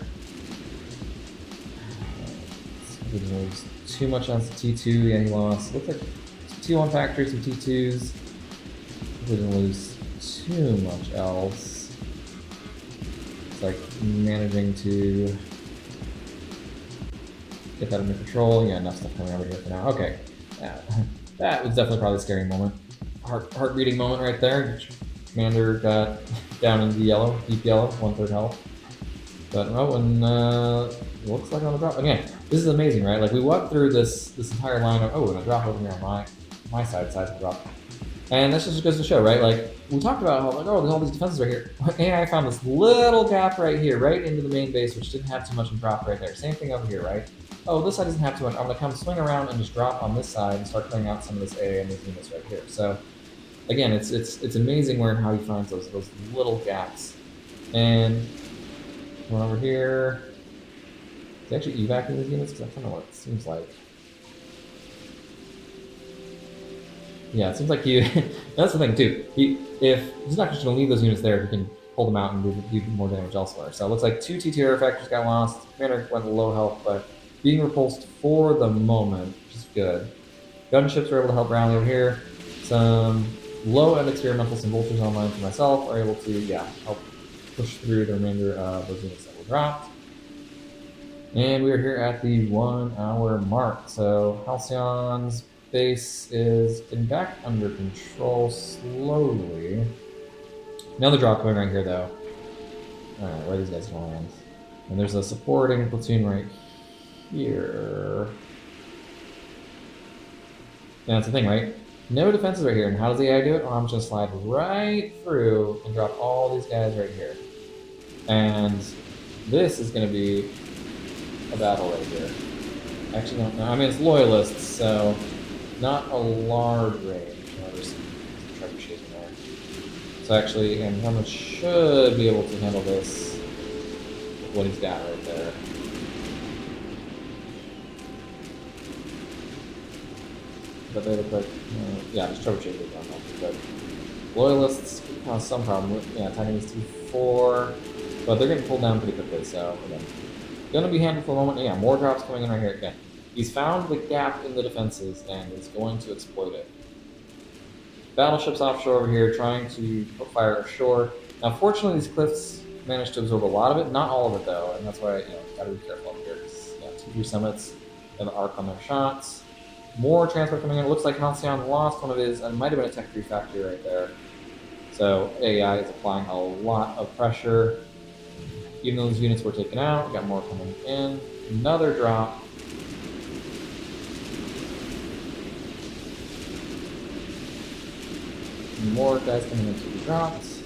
[SPEAKER 1] Didn't lose too much on T2. Yeah, he lost. Looks like T1 factory, some T2s. Didn't lose too much else. It's like managing to get that under control. Yeah, enough stuff coming over here for now. Okay, that was definitely probably a scary moment. Heart beating moment right there. Commander got down in the yellow, deep yellow, 1/3 health. But looks like on the drop again. This is amazing, right? Like we walked through this entire line of and a drop over here on my side of the drop. And this just goes to show, right? Like we talked about how there's all these defenses right here. AI found this little gap right here, right into the main base, which didn't have too much in drop right there. Same thing over here, right? Oh, this side doesn't have too much. I'm gonna come swing around and just drop on this side and start clearing out some of this AI and these units right here. So again, it's amazing how he finds those little gaps. And one over here. Is he actually evacuating these units? Because that's kind of what it seems like. Yeah, it seems like that's the thing too. If he's not just going to leave those units there, he can pull them out and do more damage elsewhere. So it looks like 2 T2 air factors got lost. Commander went low health, but being repulsed for the moment, which is good. Gunships are able to help rally over here. Some low-end experimentals and vultures online for myself are able to help push through the remainder of those units that were dropped. And we are here at the 1 hour mark. So Halcyon's base is getting back under control slowly. Another drop coming right here though. Alright, where are these guys going to land? And there's a supporting platoon right here. And that's the thing, right? No defenses right here. And how does the AI do it? I'm just going to slide right through and drop all these guys right here. And this is going to be a battle right here. Actually, no. I mean, it's loyalists, so not a large range. There's some trebuchets in there. So actually, Andromeda should be able to handle this with what he's got right there. But they look like, just trebuchets are done. But Loyalists could cause some problem with attacking these T4, but they're getting pulled down pretty quickly, so again, gonna be handy for a moment. Yeah, more drops coming in right here again. He's found the gap in the defenses and is going to exploit it. Battleships offshore over here trying to put fire ashore. Now, fortunately, these cliffs managed to absorb a lot of it, not all of it though, and that's why gotta be careful up here. T3 summits and the arc on their shots. More transport coming in. It looks like Halcyon lost one of his, and it might have been a Tech 3 factory right there. So AI is applying a lot of pressure. Even though those units were taken out, we got more coming in. Another drop. More guys coming into the drops.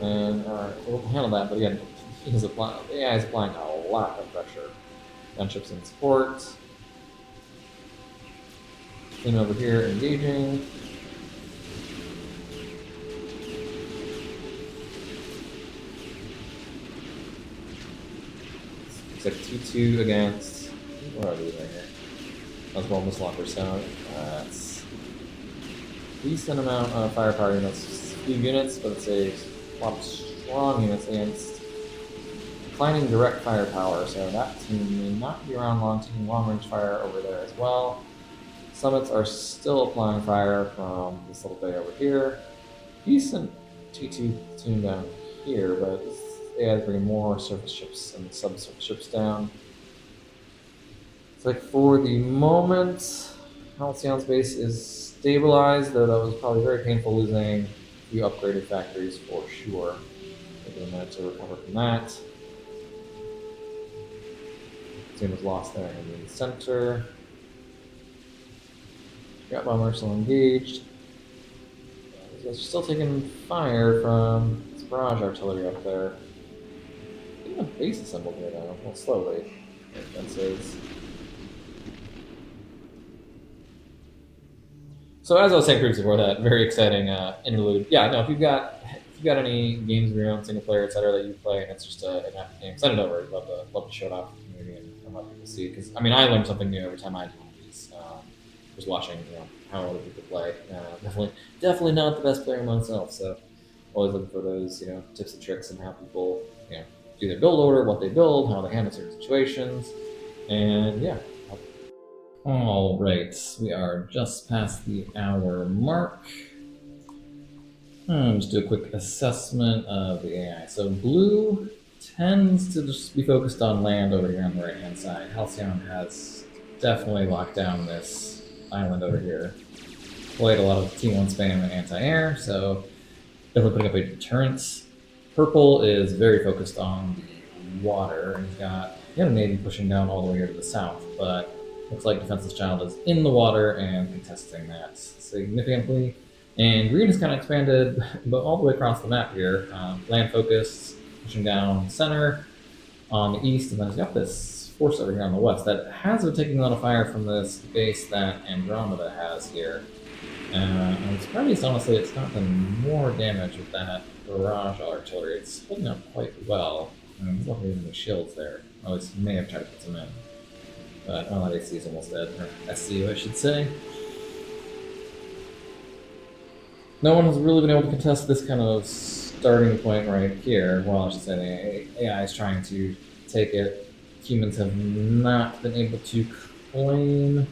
[SPEAKER 1] And we'll handle that, but again, AI is applying a lot of pressure. Gunships in support. Team over here engaging. It's like T2 against. What are we doing here? That's bonus locker, so that's a decent amount of firepower units. Few units, but it's a lot of strong units against declining direct firepower, so that team may not be around long, taking long range fire over there as well. Summits are still applying fire from this little bay over here. Decent T2 team down here, but this AI is bringing more surface ships and subsurface ships down. It's like for the moment, Halcyon's base is stabilized, though that was probably very painful losing a few upgraded factories for sure. Taking a minute to recover from that. Team was lost there in the center. Got bomber still engaged. They're still taking fire from this barrage artillery up there. Getting a base assembled here now, well, slowly. Defenses. So as I was saying previously before that, very exciting interlude. Yeah, no, if you've got any games of your own, single player, etc., that you play, and it's just an epic game, send it over. I'd love to show it off to the community and let people see. Because I mean, I learn something new every time I do these. Just watching, how other people play. Definitely not the best player myself. So always looking for those, tips and tricks and how people, do their build order, what they build, how they handle certain situations, and yeah. All right, we are just past the hour mark. Just do a quick assessment of the AI. So blue tends to just be focused on land over here on the right-hand side. Halcyon has definitely locked down this island over here. Played a lot of T1 spam and anti-air, so definitely putting up a deterrence. Purple is very focused on the water, and he's got a Navy pushing down all the way here to the south, but looks like Defenseless Child is in the water and contesting that significantly. And green is kind of expanded, but all the way across the map here. Land focused, pushing down center on the east, and then he's got this force over here on the west that has been taking a lot of fire from this base that Andromeda has here. And surprised, honestly, it's not done more damage with that barrage artillery. It's holding up quite well. There's not even the shields there. At least may have tried to put some in. But that AC is almost dead, or SCU I should say. No one has really been able to contest this kind of starting point right here. Well, I should say the AI is trying to take it. Humans have not been able to claim.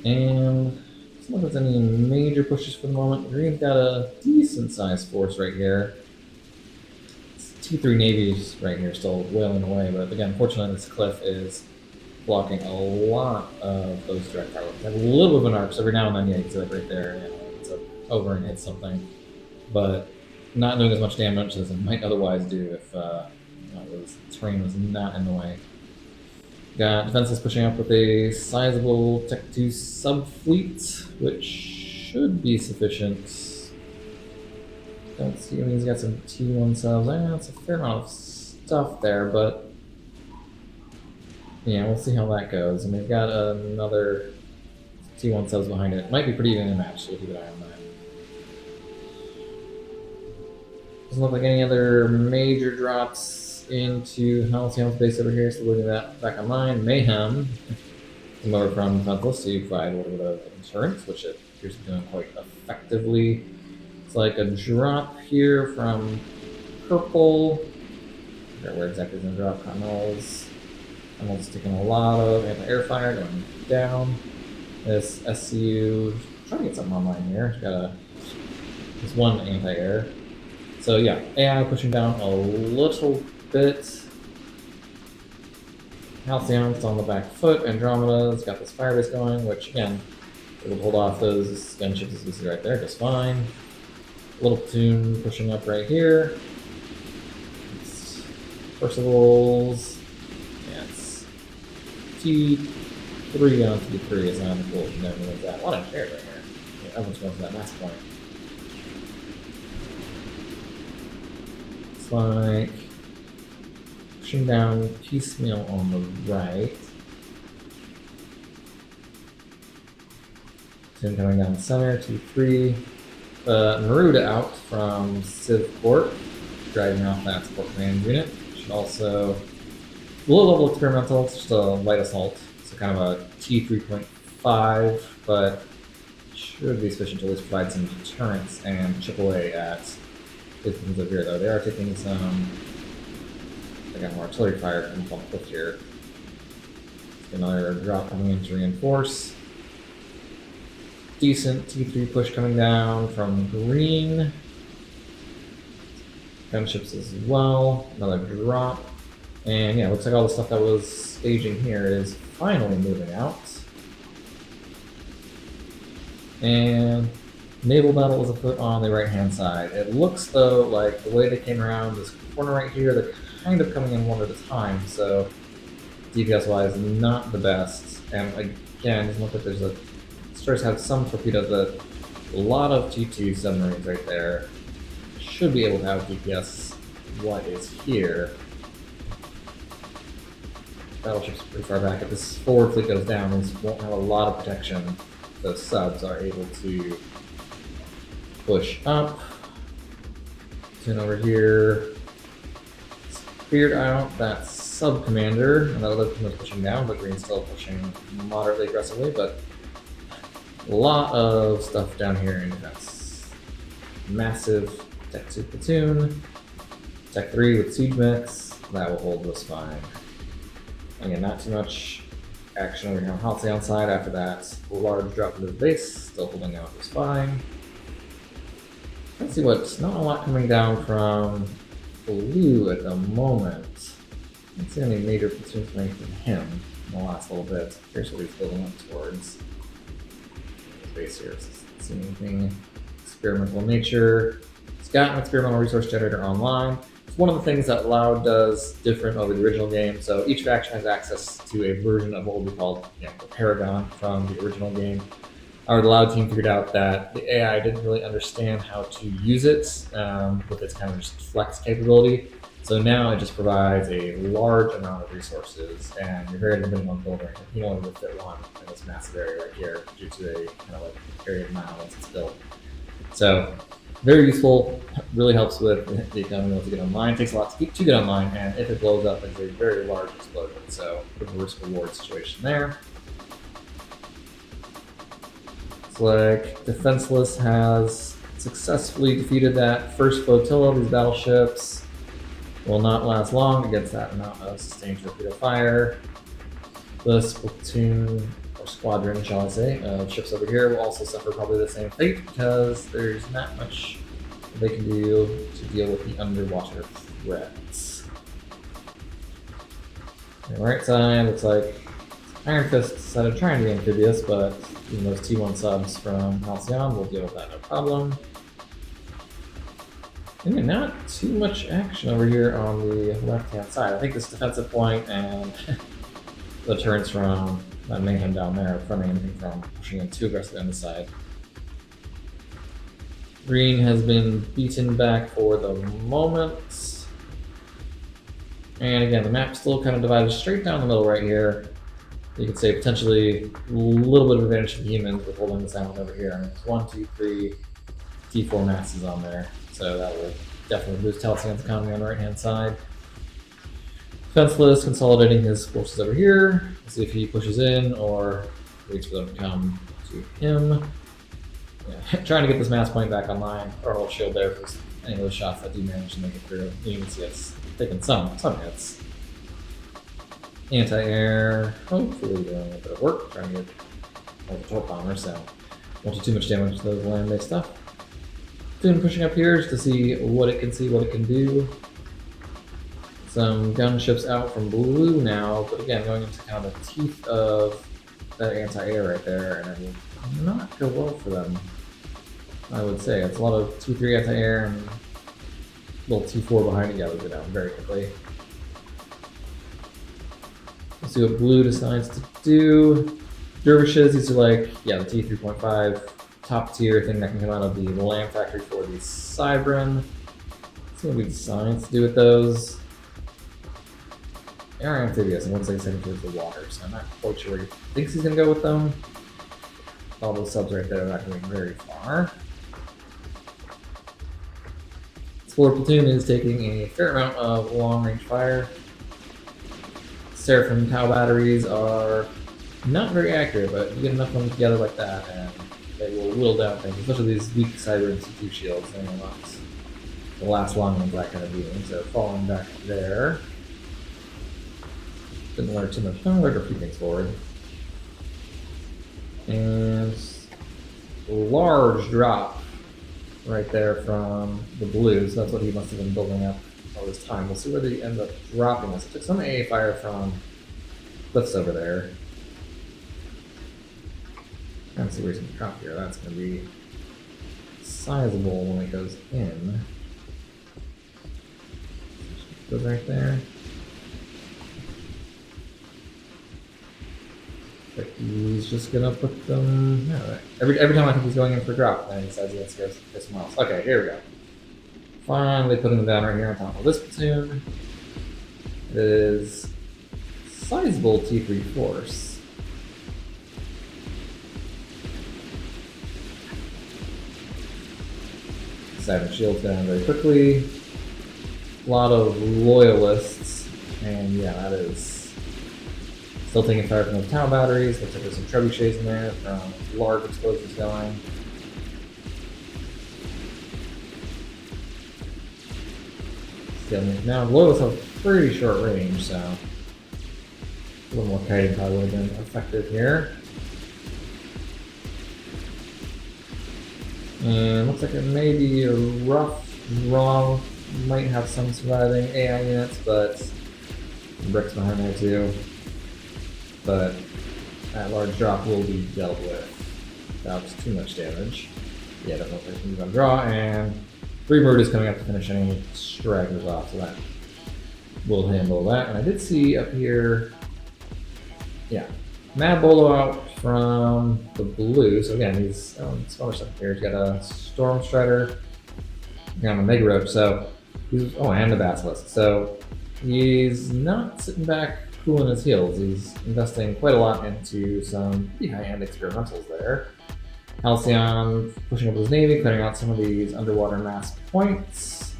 [SPEAKER 1] And it doesn't look like there's any major pushes for the moment. Green's got a decent sized force right here. T3 Navy's right here still wailing away, but again, fortunately this cliff is blocking a lot of those direct fire weapons. Have a little bit of an arc, so every now and then, you can see like right there, it's over and hit something, but not doing as much damage as it might otherwise do if the terrain was not in the way. Got defenses pushing up with a sizable Tech 2 sub-fleet, which should be sufficient. Don't see, he's got some T1 subs. That's a fair amount of stuff there, but yeah, we'll see how that goes. And we've got another T1 subs behind it. Might be pretty even in a match, so we'll keep an eye on that. Doesn't look like any other major drops into Halcyon's base over here, so looking at that back on mine. Mayhem come over from Defenseless to provide a little bit of insurance, which it appears to be doing quite effectively. It's like a drop here from purple. I forget where exactly it's going to drop. Connell's taking a lot of anti-air fire going down. This SCU trying to get something online here. It's got this one anti-air. So yeah, AI pushing down a little bit. Halcyon's on the back foot. Andromeda's got this firebase going, which again, it'll hold off those gunships as we see right there just fine. Little platoon pushing up right here. It's Percival's. Yeah, it's T3 on T3 is not cool. You never know that. A lot of shares right here. Yeah, everyone's going to that mass point. It's like pushing down piecemeal on the right. Soon coming down the center, 2-3. Maruda out from Civ Corp, driving off that support command unit. Should also low level experimental, it's just a light assault, so kind of a T3.5, but should be sufficient to at least provide some deterrence and chip away at things over here, though. They are taking some. They got more artillery fire from the cliff here. Another drop coming in to reinforce. Decent T3 push coming down from green. Gunships as well. Another drop. And yeah, looks like all the stuff that was staging here is finally moving out. And naval battle is afoot on the right-hand side. It looks, though, like the way they came around this corner right here, they're kind of coming in one at a time, so DPS-wise, not the best. And again, just look at there's a Stars have some torpedoes, but a lot of T2 submarines right there. Should be able to have DPS what is here. Battleship's pretty far back. If this forward fleet goes down, this won't have a lot of protection. Those subs are able to push up. Turn over here. Cleared out that sub commander. Another one pushing down, but green's still pushing moderately aggressively, but a lot of stuff down here in defense. Massive Tech 2 platoon. Tech 3 with siege mix. That will hold us fine. Again, not too much action over here on Halcyon side after that large drop into the base. Still holding out just fine. Let's see what's not a lot coming down from blue at the moment. I don't see any major platoons coming from him in the last little bit. Here's what he's building up towards. Base here. See anything experimental in nature. It's got an experimental resource generator online. It's one of the things that Loud does different over the original game. So each faction has access to a version of what would be called the Paragon from the original game. Our Loud team figured out that the AI didn't really understand how to use it with its kind of just flex capability. So now it just provides a large amount of resources, and you're very limited on building. You can only fit one in this massive area right here due to a kind of like area of mile once it's built. So very useful, really helps with the economy once you get online. It takes a lot to get online, and if it blows up, it's a very large explosion. So a risk-reward situation there. It's like Defenseless has successfully defeated that first flotilla of these battleships. Will not last long against that amount of sustained torpedo fire. This platoon, or squadron, shall I say, of ships over here will also suffer probably the same fate because there's not much they can do to deal with the underwater threats. On the right side, looks like Iron Fist decided to try and be amphibious, but even those T1 subs from Halcyon will deal with that no problem. And not too much action over here on the left-hand side. I think this defensive point and the turrets from that Mayhem down there are preventing anything from pushing in too aggressively on the side. Green has been beaten back for the moment. And again, the map's still kind of divided straight down the middle right here. You could say potentially a little bit of advantage for humans with holding this island over here. I mean, it's 1, 2, 3 T4 masses on there. So that will definitely boost Halcyon's economy on the right-hand side. Defenseless, consolidating his forces over here. Let's see if he pushes in or waits for them to come to him. Yeah, trying to get this mass point back online, or hold shield there for any of those shots that do manage to make it through. You can see it's taking some hits. Anti-air, hopefully doing a bit of work, trying to get like a torp bomber, so won't do too much damage to those land-based stuff. Soon pushing up here just to see what it can do. Some gunships out from blue now, but again, going into kind of the teeth of that anti-air right there, and it will not go well for them, I would say. It's a lot of T3 anti-air and little T4 behind it. Yeah, they go down very quickly. Let's see what blue decides to do. Dervishes, these are like, yeah, the T3.5 top tier thing that can come out of the Lamb Factory for the Cybran. Let's see what we decide to do with those. They are amphibious, and looks like he's heading towards the water, so I'm not quite sure where he thinks he's going to go with them. All those subs right there are not going very far. This forward platoon is taking a fair amount of long-range fire. Seraphim Tau batteries are not very accurate, but you get enough of them together like that, and they will whittle down things, especially these weak Cyber Institute shields. They will not last long with that kind of beating, so falling back there. Didn't learn too much. Learned a few things forward. And large drop right there from the blues. That's what he must have been building up all this time. We'll see where they end up dropping this. It took some AA fire from cliffs over there. Trying to see where he's going to drop here. That's going to be sizable when it goes in. Goes right there. But he's just gonna put them. No, every time I think he's going in for a drop, then he decides he wants to go somewhere else. Okay, here we go. Finally putting them down right here on top of this platoon. It is sizable T3 force. Cyber shields down very quickly. A lot of loyalists, and yeah, that is. Still taking fire from those Tau batteries. Looks like there's some trebuchets in there from large explosions going. Now, loyalists have pretty short range, so a little more kiting probably would have been effective here. And looks like it may be a rough draw. Might have some surviving AI units, but bricks behind there too. But that large drop will be dealt with without too much damage. Yeah, definitely move on draw, and 3 murders coming up to finish any stragglers off, so that will handle that. And I did see up here, yeah, Mad Bolo out from the blue. So again, he's smaller stuff here. He's got a Storm Strider, got a Mega Roach, so he's and the Basilisk. So he's not sitting back cooling his heels. He's investing quite a lot into some pretty high-end experimentals there. Halcyon pushing up his navy, cutting out some of these underwater mass points.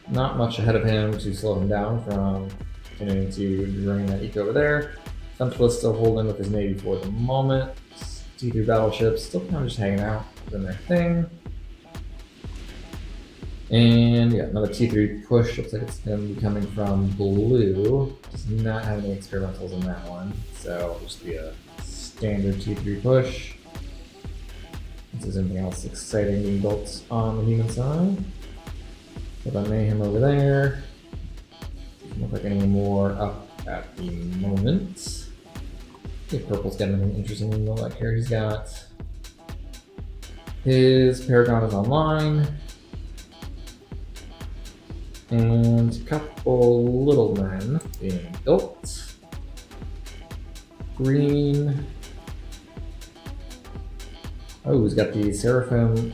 [SPEAKER 1] Not much ahead of him to slow him down from continuing to drain that eco over there. Sentinelist still holding with his navy for the moment. T3 battleships still kind of just hanging out, doing their thing. And yeah, another T3 push. Looks like it's going to be coming from blue. Does not have any experimentals in that one, so it'll just be a standard T3 push. If there's anything else exciting being built on the human side. Put on Mayhem over there. Doesn't look like any more up at the moment. I think Purple's got anything interesting in the like here. He's got his Paragon is online. And a couple little men being built. Green. Oh, he's got the Seraphim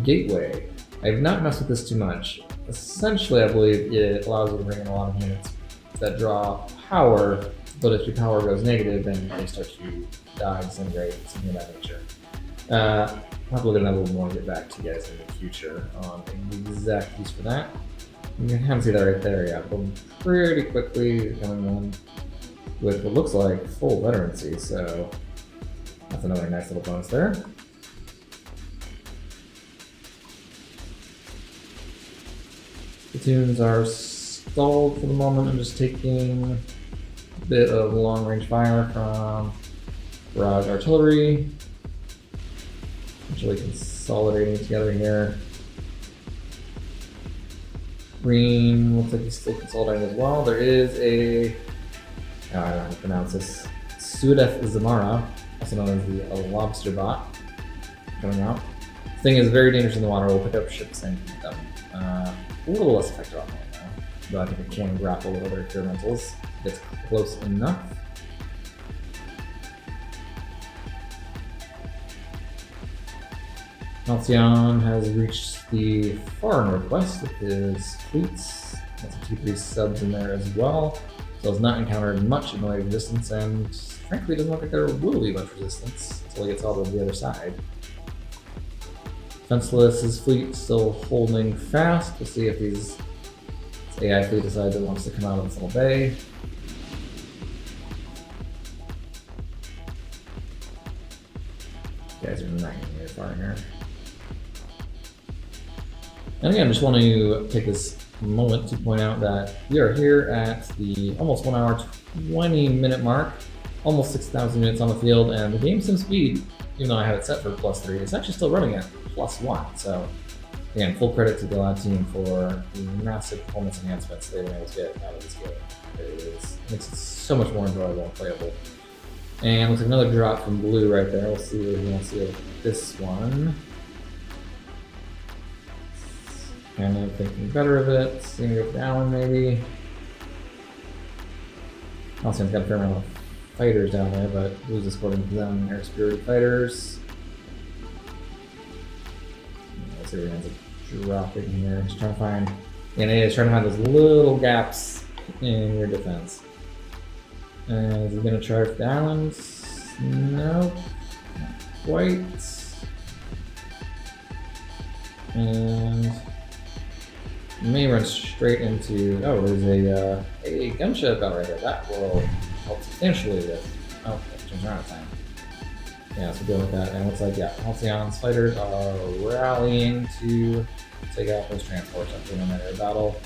[SPEAKER 1] Gateway. I have not messed with this too much. Essentially, I believe it allows you to bring in a lot of units that draw power, but if your power goes negative, then they start to die, disintegrate, something of that nature. I'll have to look at that a little more and get back to you guys in the future on the exact use for that. You can kind of see that right there, yeah. But pretty quickly coming on with what looks like full veterancy, so that's another nice little bonus there. Platoons are stalled for the moment. I'm just taking a bit of long-range fire from barrage artillery. Actually consolidating together here. Green looks like he's still consolidating as well. There is a, I don't know how to pronounce this, Suedef Zamara, also known as the lobster bot, coming out. This thing is very dangerous in the water. We'll pick up ships and keep them. A little less effective on that now, but I think it can grapple with other experimentals. It's close enough. Halcyon has reached the far northwest with his fleets. Got some T3 subs in there as well. So has not encountered much in the way of resistance, and frankly doesn't look like there will be much resistance until he gets all to the other side. Defenseless, his fleet still holding fast. We'll see if this AI fleet decides it wants to come out of this little bay. You guys are not getting very far in here. And again, I just want to take this moment to point out that we are here at the almost 1 hour, 20 minute mark, almost 6,000 units on the field, and the game sim speed, even though I have it set for +3, it's actually still running at +1. So again, full credit to the lab team for the massive performance enhancements they've been able to get out of this game. It makes it so much more enjoyable and playable. And looks like another drop from blue right there. We'll see what he wants to do with this one. Kind of thinking better of it. Seeing it go down maybe. Halcyon's got a fair amount of fighters down there, but who's escorting them? Air spirited fighters. Let's see where he ends up dropping here. Just trying to find. And it is trying to find those little gaps in your defense. Is he gonna try for the islands? Nope. Not quite. And may run straight into. Oh, there's a gunship out right there. That will help substantially with. Oh, it turns around time. Yeah, so we're dealing with that. And it looks like, yeah, Halcyon's fighters are rallying to take out those transports after an air battle.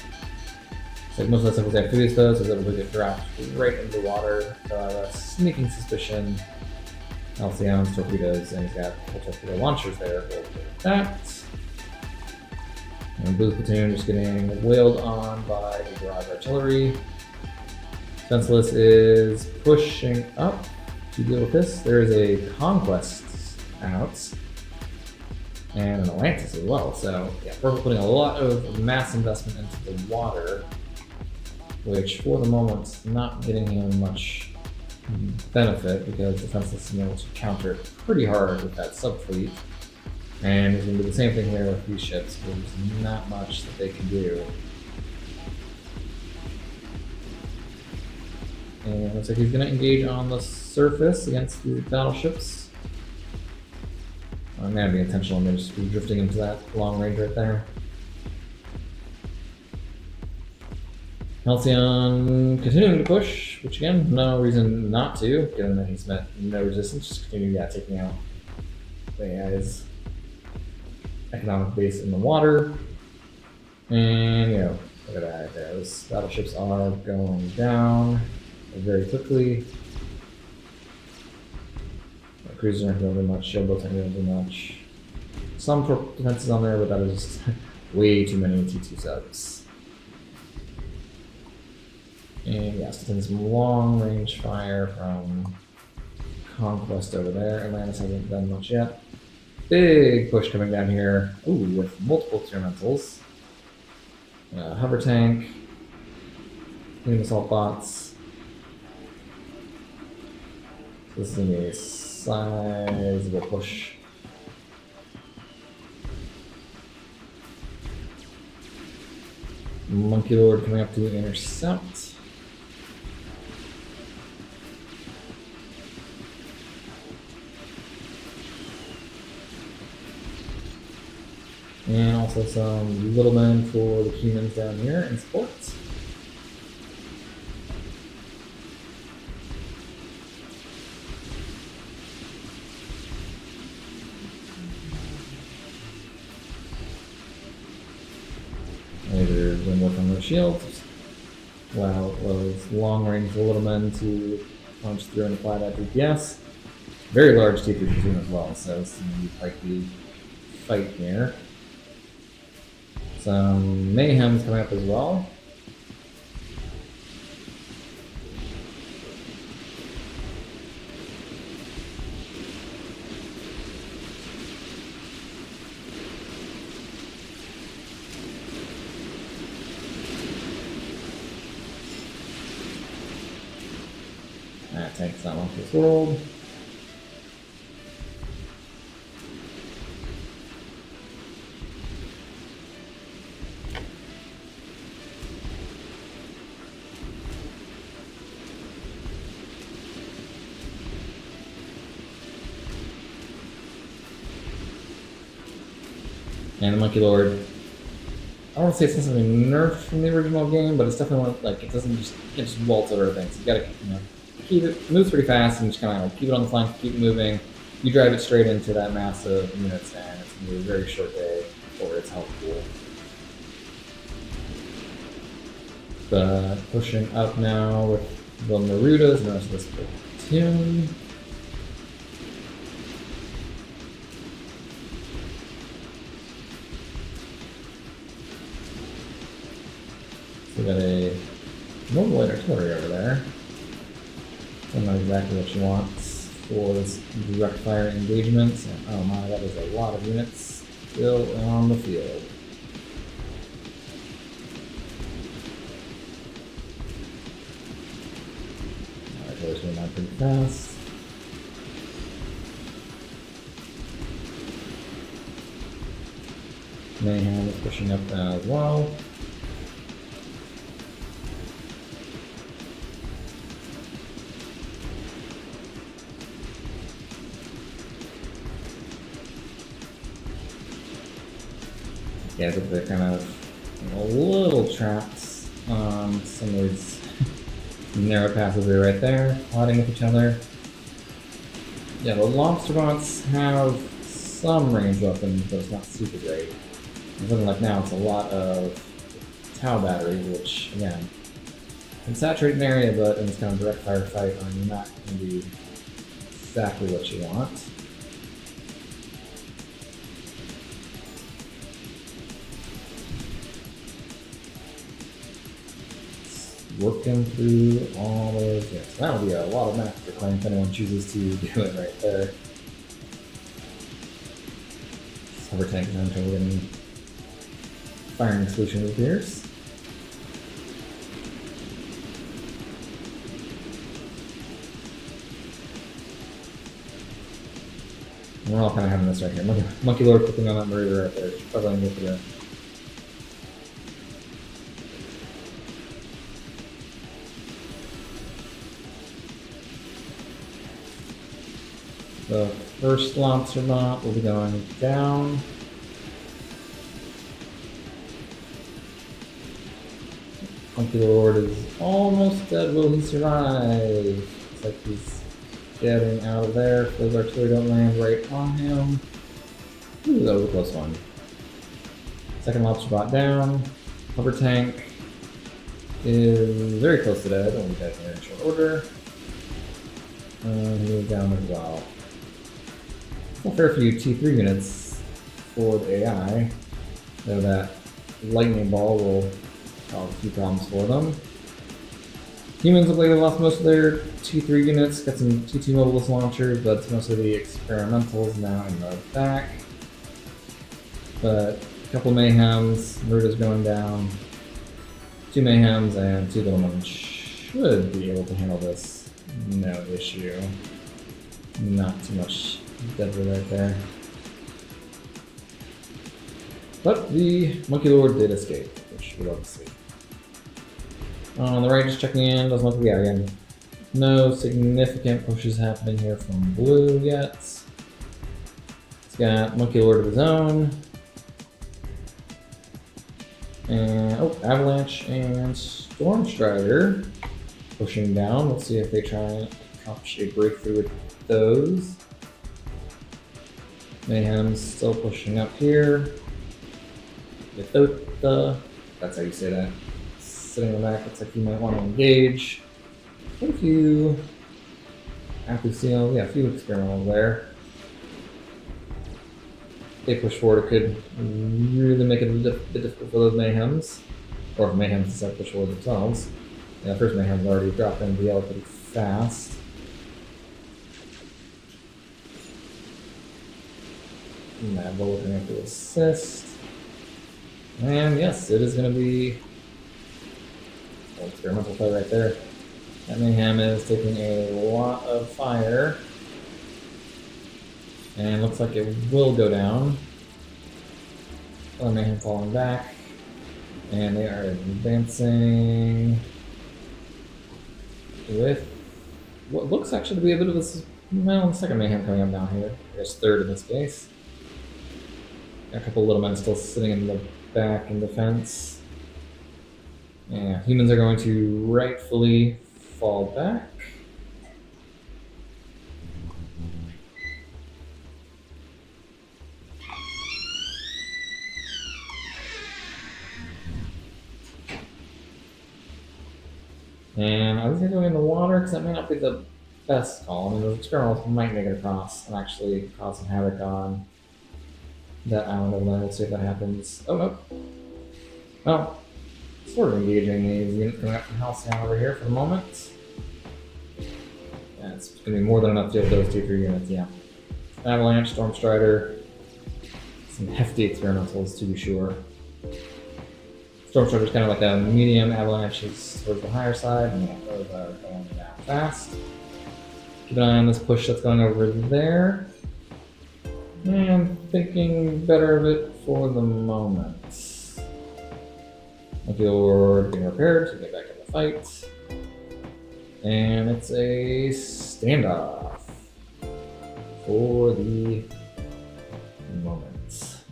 [SPEAKER 1] It's like most of the stuff was amphibious though, so it's able to get dropped right into the water. So I have a sneaking suspicion Halcyon's torpedoes, and he's got torpedo launchers there. We'll do that. And Blue's platoon just getting wailed on by the barrage artillery. Defenseless is pushing up to deal with this. There is a Conquest out and an Atlantis as well. So yeah, we're putting a lot of mass investment into the water, which for the moment not getting him much benefit because Defenseless is able to counter it pretty hard with that subfleet. And he's going to do the same thing here with these ships. There's not much that they can do. And it looks like he's going to engage on the surface against the battleships. I'm going to be intentional. I'm going to just be drifting into that long range right there. Halcyon continuing to push, which again, no reason not to, given that he's met no resistance. Just continue, taking out the AI's economic base in the water. And, look at that right there. Those battleships are going down very quickly. The cruisers aren't going to do much, shellboats aren't going to do much. Some defenses on there, but that is just way too many T2 subs. And yeah, still taking some long range fire from Conquest over there. Atlantis hasn't done much yet. Big push coming down here. Ooh, with multiple experimentals. Hover tank. Clean assault bots. So this is going to be a sizable push. Monkey Lord coming up to intercept. And also some little men for the humans down here in support. Later, then work on those shields. Wow, those long range little men to punch through and apply that DPS. Very large T3 platoon as well, so it's going to be quite the fight here. Some mayhem's coming up as well. That tank's not like this world. And the Monkey Lord, I don't want to say it's necessarily nerfed from the original game, but it's definitely like it doesn't just you can't just waltz over things. You gotta keep it, it moves pretty fast, and just kind of like keep it on the flank, keep it moving. You drive it straight into that massive units, and it's gonna be a very short day for its health pool. But pushing up now with the Narutos and the rest of this platoon. We got a mobile light artillery over there. I don't know exactly what she wants for this direct fire engagement. Oh my, that is a lot of units still on the field. Artillery's going on pretty fast. Mayhem is pushing up as well. Yeah, but they're kind of a little trapped on some of these narrow passages right there, fighting with each other. Yeah, the lobster bots have some range weapons, but it's not super great. And something like now, it's a lot of Tau batteries, which, again, can saturate an area, but in this kind of direct fire fight, are not going to be exactly what you want. Working through all those, yes, that would be a lot of math to claim if anyone chooses to do it right there. Hover tank now until we're getting firing solution appears. And we're all kind of having this right here. Monkey Lord clicking on that murder right there, struggling with it. The first lobster bot will be going down. Monkey Lord is almost dead. Will he survive? Looks like he's getting out of there. If those artillery don't land right on him. Ooh, that was a close one. Second lobster bot down. Hover tank is very close to dead. Only dead in short order. And he is down as well. A fair few T3 units for the AI, though that lightning ball will cause a few problems for them. Humans look like they lost most of their T3 units, got some T2 mobilist launchers, but most of the experimentals now in the back. But a couple mayhems, Naruto's going down, 2 mayhems, and 2 little men should be able to handle this, no issue. Not too much debris right there. But the Monkey Lord did escape, which we'd love to see. On the right, just checking in, doesn't look like again. No significant pushes happening here from blue yet. It's got Monkey Lord of his own. And, oh, Avalanche and Storm Strider pushing down. Let's see if they try and accomplish a breakthrough with those. Mayhem's still pushing up here. That's how you say that. Sitting in the back, looks like you might want to engage. What if you... Halcyon, yeah, a few experimentals there. If they push forward, it could really make it a bit difficult for those Mayhems. Or if Mayhems decide to push forward themselves. Yeah, first Mayhem's already dropped into the yellow pretty fast. Mad Bull going to have to assist. And yes, it is going to be an experimental play right there. That Mayhem is taking a lot of fire. And looks like it will go down. Other Mayhem falling back. And they are advancing with what looks actually to be a bit of a second Mayhem coming up now here. I guess third in this case. Got a couple little men still sitting in the back in defense. Yeah, humans are going to rightfully fall back. And I was going to go in the water because that may not be the best call. I mean, those experimentals might make it across and actually cause some havoc on that island over there. We'll see if that happens. Oh, no. Well, sort of engaging these units coming up from Halcyon over here for the moment. Yeah, it's going to be more than enough to deal with those 2-3 units, yeah. Avalanche, Storm Strider, some hefty experimentals to be sure. Storm Strider's kind of like a medium, Avalanche is towards the higher side, and yeah, those are going down fast. Keep an eye on this push that's going over there. And thinking better of it for the moment. If you're being repaired, so get back in the fight. And it's a standoff for the moment.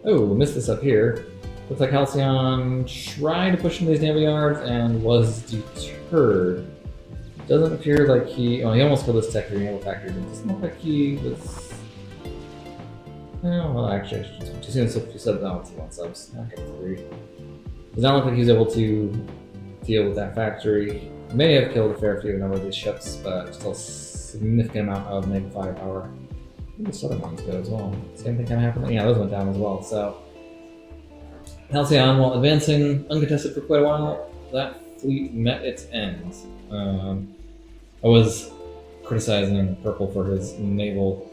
[SPEAKER 1] Oh, we missed this up here. Looks like Halcyon tried to push into these naval yards and was deterred. Doesn't appear like he almost killed his tech naval factory, but it doesn't look like he was. Well, actually, just going to sub down to 1 subs. Okay, 3. Does not look like he was able to deal with that factory. May have killed a fair few number of these ships, but still a significant amount of naval firepower. Where did the southern ones go as well? Same thing kind of happened. Yeah, those went down as well. So Halcyon, while advancing uncontested for quite a while, that fleet met its end. I was criticizing Purple for his naval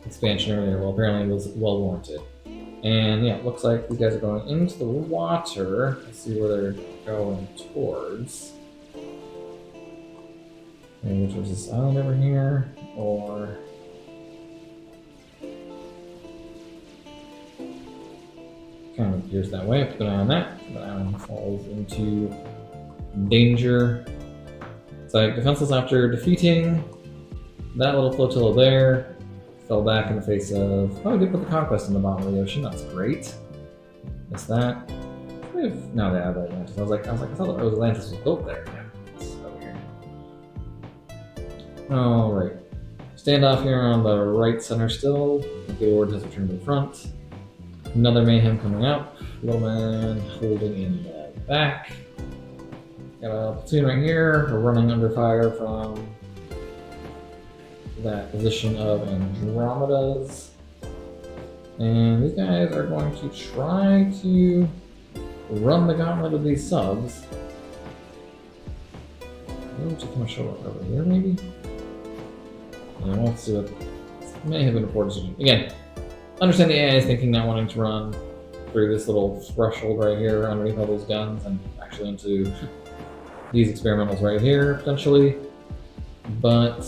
[SPEAKER 1] expansion earlier. Well, apparently it was well warranted. And yeah, it looks like these guys are going into the water. Let's see where they're going towards. Maybe towards this island over here, or kind of appears that way. Keep an eye on that. The island falls into danger. It's like defenseless after defeating that little flotilla there. Fell back in the face of, we did put the Conquest in the bottom of the ocean. That's great. Missed that. No, they have Atlantis. I thought Atlantis was built there. Yeah, it's over here. Alright. Standoff here on the right center still. The Lord has returned to the front. Another Mayhem coming up. Little man holding in the back. Got a platoon right here. We're running under fire from that position of Andromedas. And these guys are going to try to run the gauntlet of these subs. Oh, just gonna show up over here, maybe? Yeah, we'll see what. May have been a poor decision. Again, understand the AI is thinking, not wanting to run through this little threshold right here underneath all those guns and actually into these experimentals right here, potentially. But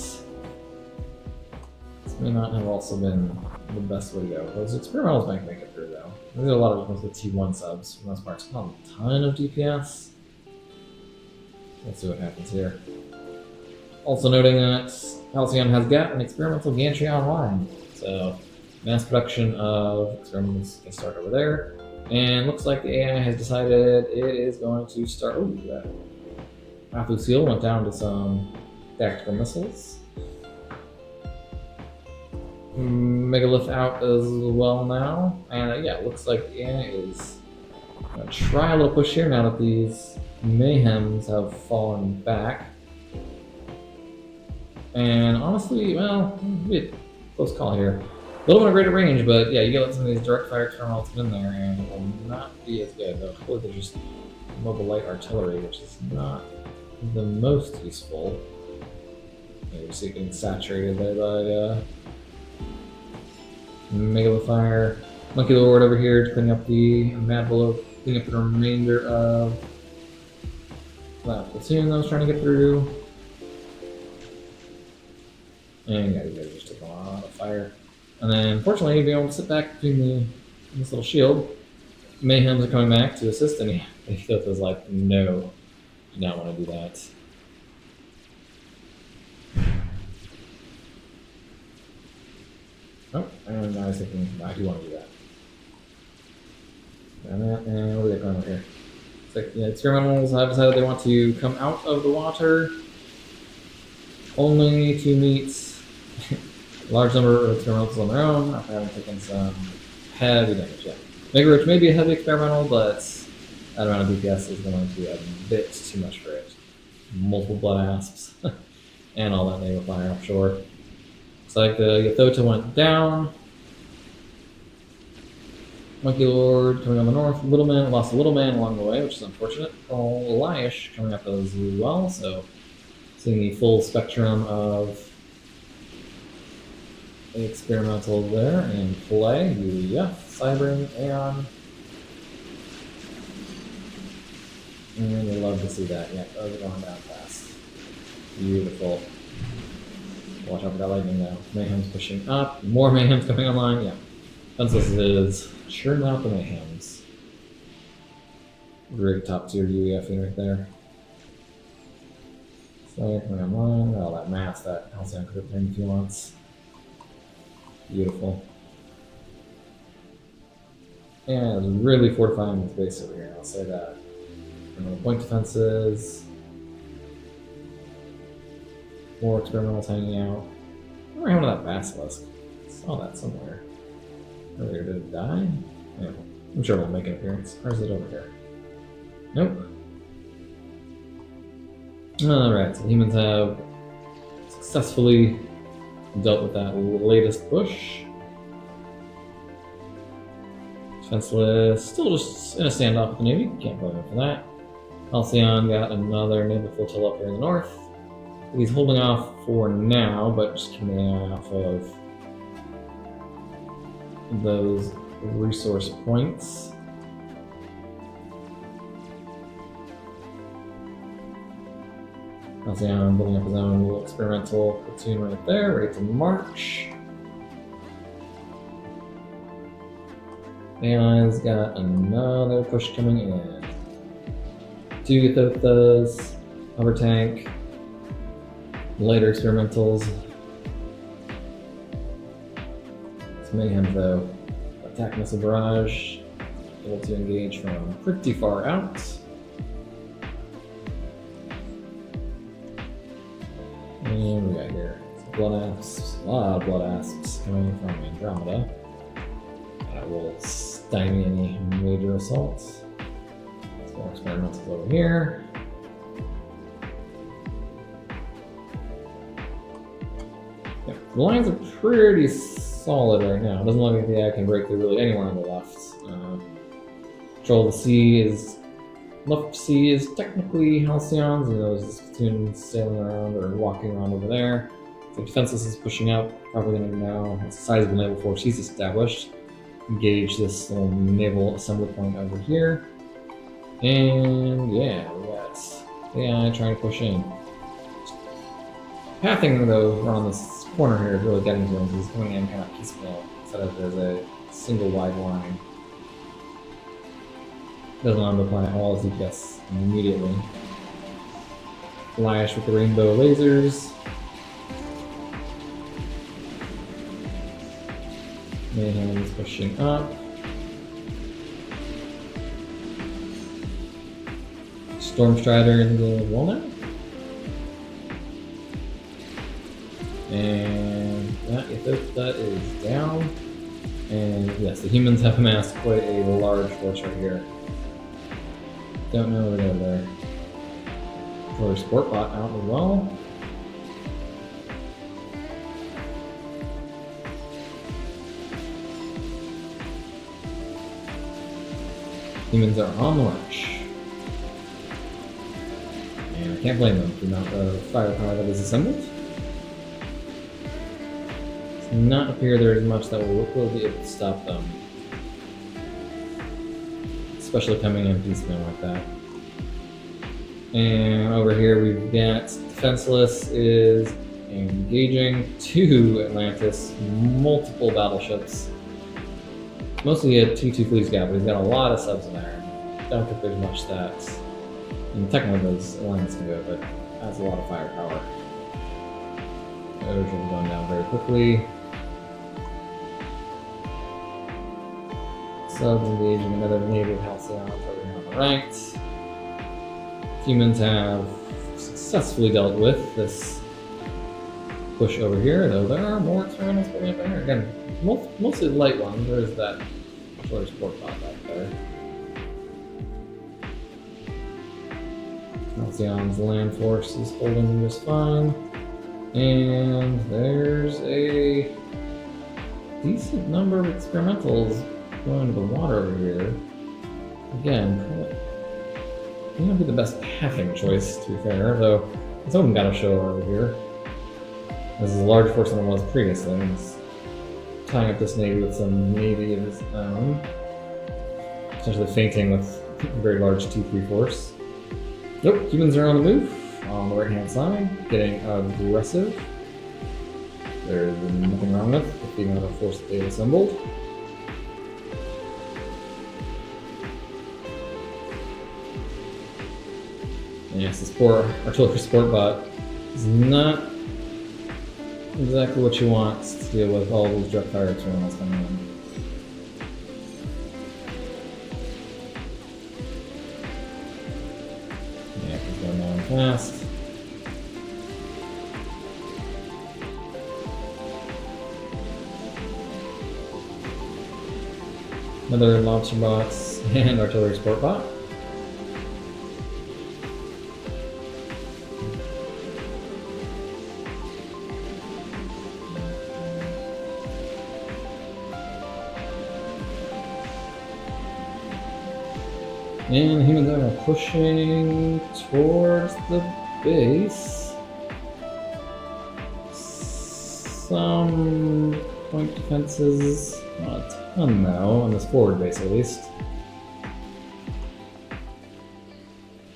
[SPEAKER 1] this may not have also been the best way to go. Those experimentals might make it through, though. There's a lot of difference with T1 subs, for the most part. It's not a ton of DPS. Let's see what happens here. Also noting that Halcyon has got an experimental gantry online, so mass production of experiments can start over there. And looks like the AI has decided it is going to start. Oh, that Halcyon went down to some tactical missiles. Megalith out as well now. And yeah, it looks like the AI is going to try a little push here now that these mayhems have fallen back. And honestly, well, close call here. A little bit of greater range, but yeah, you get some of these direct fire terminals in there, and it will not be as good. Hopefully, they're just mobile light artillery, which is not the most useful. You see it getting saturated there by Megalith Fire. Monkey Lord over here to clean up the Mad Below, clean up the remainder of that platoon that was trying to get through. And yeah, you guys just took a lot of fire. And then, unfortunately, being able to sit back between this little shield, Mayhems are coming back to assist, and he was like, no, do not want to do that. Oh, and I was thinking, I do want to do that. And what are they going on here? It's like, yeah, experimentals have decided they want to come out of the water only to meet a large number of experimentals on their own after having taken some heavy damage. Yeah. Mega Roach may be a heavy experimental, but that amount of DPS is going to be a bit too much for it. Multiple blood asps and all that naval fire offshore. Looks like the Yathota went down. Monkey Lord coming on the north. Little Man lost a little man along the way, which is unfortunate. Eliash coming up as well, so seeing the full spectrum of experimental there in play. Yeah, Cybering, Aeon. And we love to see that. Yeah, those are going down fast. Beautiful. Watch out for that lightning now. Mayhem's pushing up. More Mayhem's coming online. Yeah. Fenceless is churning out the Mayhems. Great top tier UEF right there. So coming online. All that mass that Halcyon could have been in a few months. Beautiful. And it's really fortifying this base over here, I'll say that. Point defenses. More experimentals hanging out. I remember having that basilisk. I saw that somewhere. Earlier, did it die? Yeah, I'm sure it'll make an appearance. Or is it over here? Nope. Alright, so humans have successfully dealt with that latest push. Defenseless, still just in a standoff with the Navy. Can't blame him for that. Halcyon got another naval flotilla up here in the north. He's holding off for now, but just keeping an eye off of those resource points. Halcyon building up his own little experimental platoon right there, ready to march. AI's got another push coming in. 2 Yathothas, hover tank, later experimentals. It's Mayhem though. Attack missile barrage, able to engage from pretty far out. And we got here blood asps, a lot of blood asps coming from Andromeda. That will stymie any major assaults. Some more experimentals over here. Yeah, the lines are pretty solid right now. It doesn't look like the AI can break through really anywhere on the left. Control of the sea is left sea is technically Halcyon's, and there's platoon sailing around or walking around over there. So defenseless is pushing up, probably going to now, it's a sizable naval force he's established. Engage this little naval assembly point over here. And yeah, we got AI trying to push in. Pathing though around this corner here is really getting to him because he's coming in kind of piecemeal instead of there's a single wide line. Doesn't allow him to apply all his DPS immediately. Flash with the rainbow lasers. Mayhem is pushing up. Stormstrider in the wall now. And that is down. And yes, the humans have amassed quite a large force right here. Don't know where to go there. For Sport Bot out as well. Humans are on the march. And I can't blame them for the amount of firepower that is assembled. It does not appear there is much that will be able to stop them. Especially coming in piecemeal like that. And over here we've got Defenseless is engaging 2 Atlantis, multiple battleships. Mostly a 2-2 fleet scout, but he's got a lot of subs in there. Don't think there's much that, and technically those Alliance can go, but has a lot of firepower. Those will be going down very quickly. Subs engaging another native Halcyon over here on the right. Humans have successfully dealt with this push over here, though there are more experiments going up in here. Again, mostly light ones. There's that sort of sport bot back there. Halcyon's land force is holding just fine. And there's a decent number of experimentals going to the water over here. Again, may not be the best pathing choice, to be fair, though someone got a show over here. This is a large force than it was previously. It's tying up this navy with some navy of his own. Potentially feinting with a very large T3 force. Nope, humans are on the move. On the right hand side, getting aggressive. There's nothing wrong with the amount of force that they've assembled. And yes, this poor artillery sport bot is not exactly what you want to deal with all these direct fire experiments coming in. Yeah, he's going down fast. Another lobster bots and artillery sport bot. And humans are pushing towards the base. Some point defenses, not a ton though, on this forward base at least.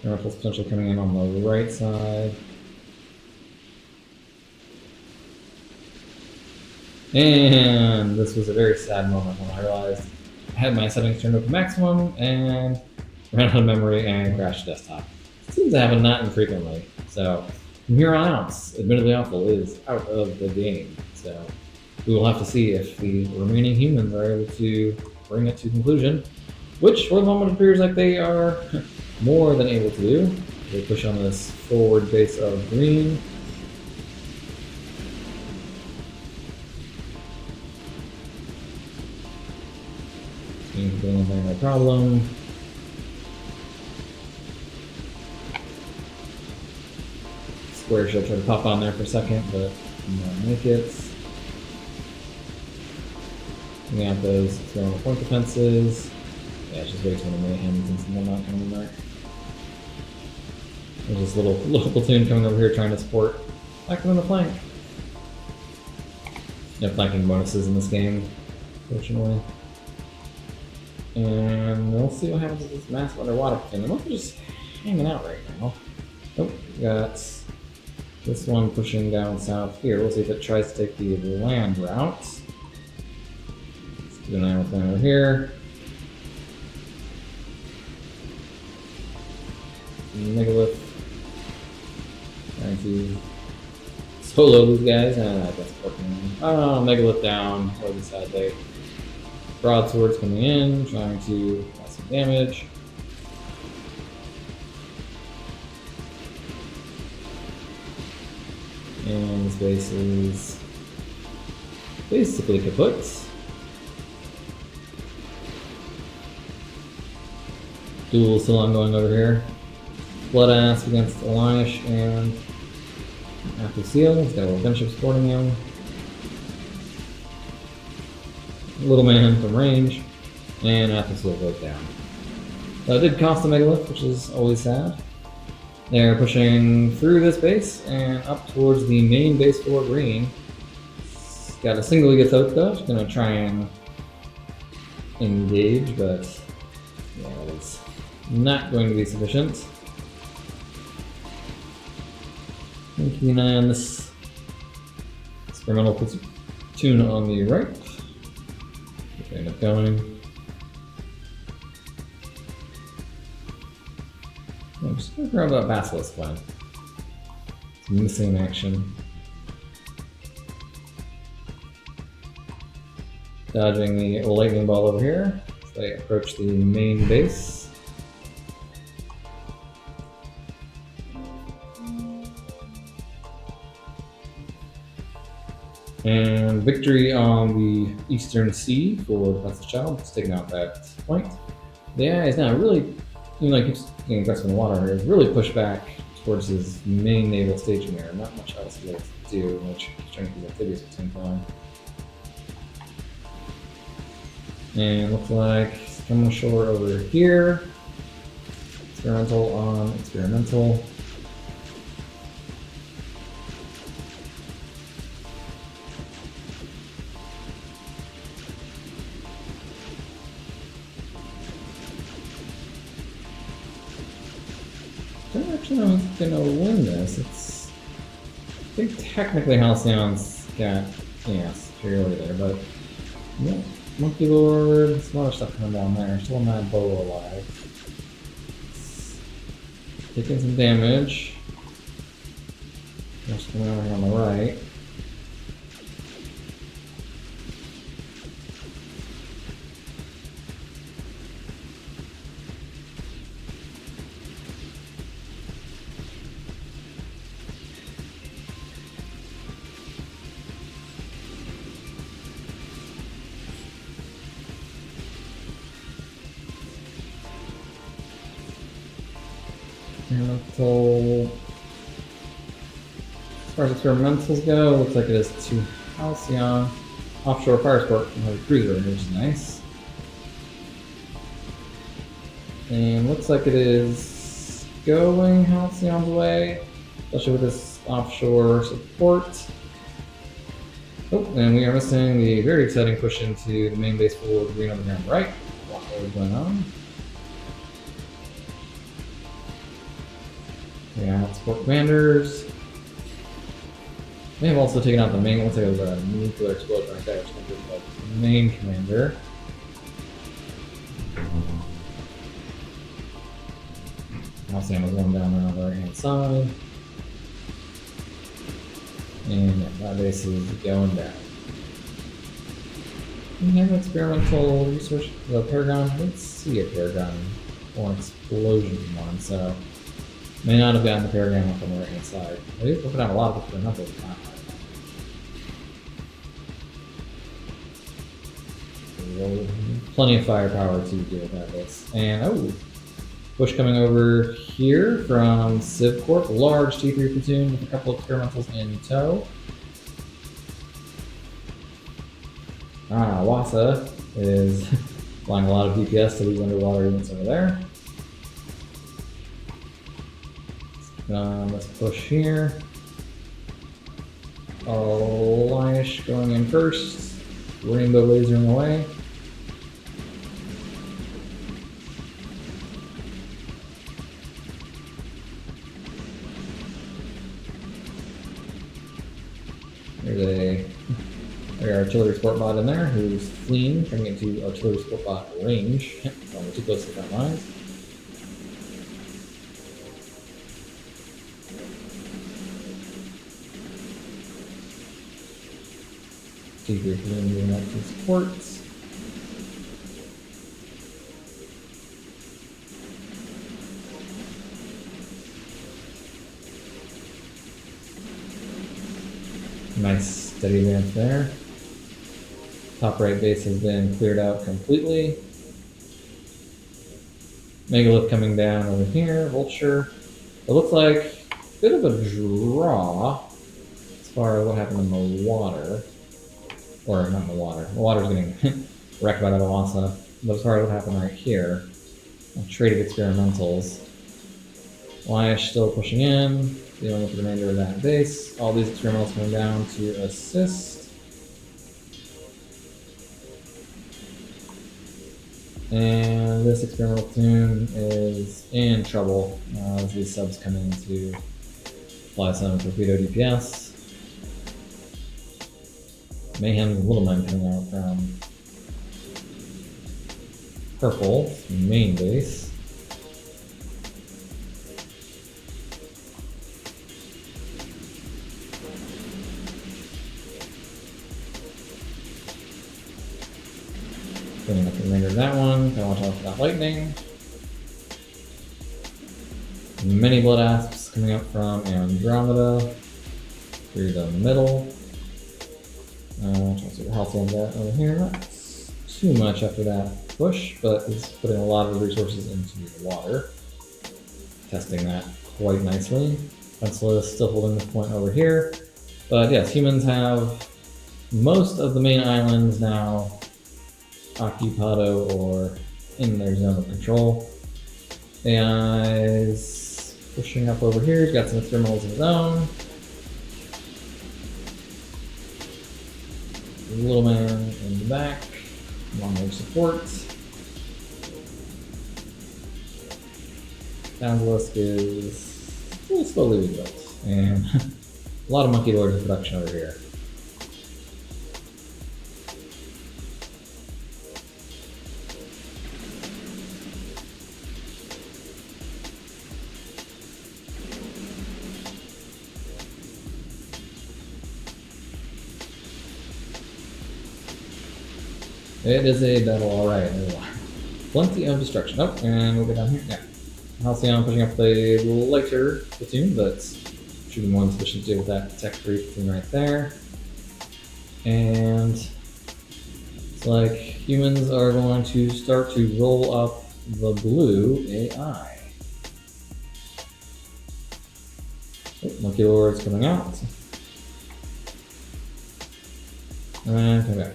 [SPEAKER 1] Rifles potentially coming in on the right side. And this was a very sad moment when I realized I had my settings turned up to maximum and ran out of memory and crashed the desktop. It seems to happen not infrequently. So from here on out, Admittedly Awful is out of the game. So we will have to see if the remaining humans are able to bring it to conclusion, which for the moment appears like they are more than able to do. They push on this forward base of green. Seems to be no problem. Square ship try to pop on there for a second, but not make it. We got those external point defenses. Yeah, it's just way too many mayhem since they're not coming there. There's this little platoon coming over here trying to support back on the flank. No flanking bonuses in this game, fortunately. And we'll see what happens with this massive underwater platoon. They're mostly just hanging out right now. Oh, we got this one pushing down south here. We'll see if it tries to take the land route. Let's do an aeroplane over here. Megalith. Trying to solo these guys. I guess working. Oh, Megalith down. Or the side they. Broadswords coming in, trying to cause some damage. And this base is basically kaput. Duel still ongoing over here. Blood Ass against Elias and Ante. He's got a little gunship supporting him. Little man from range, and Ante goes down. That did cost a megalith, which is always sad. They're pushing through this base and up towards the main base for green. Got a single Yathoth though. She's gonna try and engage, but yeah, it's not going to be sufficient. Keeping an eye on this experimental platoon on the right. They end up going. I'm just gonna grab that Basilisk one. It's missing action. Dodging the lightning ball over here as they approach the main base. And victory on the Eastern Sea for Defenseless Child. It's taking out that point. The AI is now really, even though he keeps getting aggressive in the water, is really pushed back towards his main naval staging area. Not much else to be able to do, which he's trying to keep amphibious at the same time. And looks like he's coming ashore over here. Experimental on experimental. I don't actually know who's gonna win this. I think technically Halcyon's got, superiority there, but yeah, Monkey Lord, some other stuff coming down there. Still Mad Bow alive. Taking some damage. Just coming over on the right. Experimental. As far as experimentals go, looks like it is to Halcyon. Offshore fire sport from her cruiser, which is nice. And looks like it is going Halcyon's way, especially with this offshore support. Oh, and we are missing the very exciting push into the main base for green over here on the right. What is going on? Yeah, support commanders. They have also taken out the main, looks like it was a nuclear explosion right there, which is the main commander. Halcyon was going down there on the right hand side. And yeah, that base is going down. We have an experimental research, the Paragon. I didn't see a Paragon or an explosion from one, so may not have gotten the Paragon up on the right hand side. At least we're gonna have a lot of experimentals in that. Plenty of firepower to deal with that base. And push coming over here from Civ Corp, large T3 platoon with a couple of experimentals in tow. Wasa is flying a lot of DPS to these underwater units over there. Let's push here. Elias going in first. Rainbow lasering away. There's a artillery support bot in there who's fleeing, trying to get into artillery support bot range. We're too close to the front lines. T3 platoon moving up to support. Nice steady advance there. Top right base has been cleared out completely. Megalith coming down over here. Vulture. It looks like a bit of a draw as far as what happened in the water. Or not in the water. The water's getting wrecked by that Awasa. But as far as what happened right here, traded experimentals. Wyash still pushing in, dealing with the remainder of that base. All these experimentals coming down to assist. And this experimental platoon is in trouble as these subs come in to fly some torpedo DPS. Mayhem's little men coming out from purple, main base. Cleaning up the remainder of that one. Gotta watch out for that lightning. Many blood asps coming up from Andromeda through the middle. Trying to see where Halcyon's at over here. Not too much after that push, but it's putting a lot of resources into the water. Testing that quite nicely. Pencil is still holding the point over here. But yes, humans have most of the main islands now occupado or in their zone of control. AI is pushing up over here. He's got some experimentals of his own. Little man in the back, long range support. Basilisk is still slowly being built, and a lot of monkey lords in production over here. It is a battle, alright. Plenty of destruction. Oh, and we'll go down here. Yeah. Halcyon pushing up the lighter platoon, but should be more than sufficient to deal with that tech free platoon right there. And it's like humans are going to start to roll up the blue AI. Oh, Monkey Lord's coming out. And come back.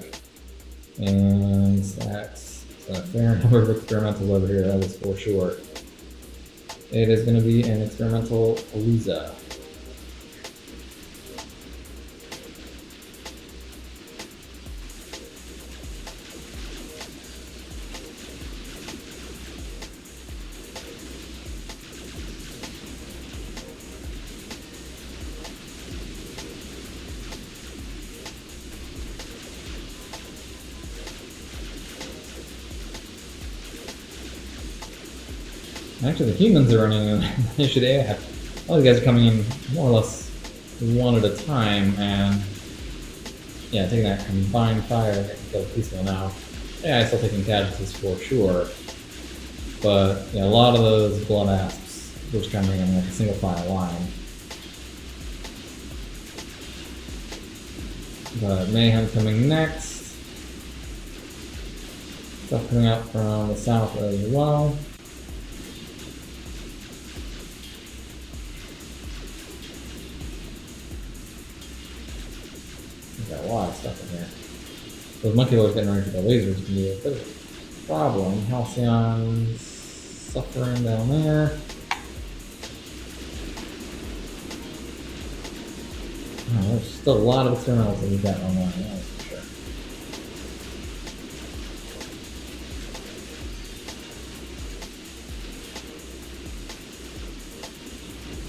[SPEAKER 1] And that's a fair number of experimentals over here, that is for sure. It is going to be an experimental Eliza. Actually, the humans are running an initiative AI. All these guys are coming in more or less one at a time, and yeah, taking that combined fire, getting killed peaceful now. AI is still taking casualties for sure, but yeah, a lot of those blood asps which coming in like a single file line. But Mayhem coming next. Stuff coming out from the south as well. Got a lot of stuff in here. Those monkey lords getting ready for the lasers can be a bit of a problem. Halcyon's suffering down there. Oh, there's still a lot of experimentals that we've got online, that's for sure.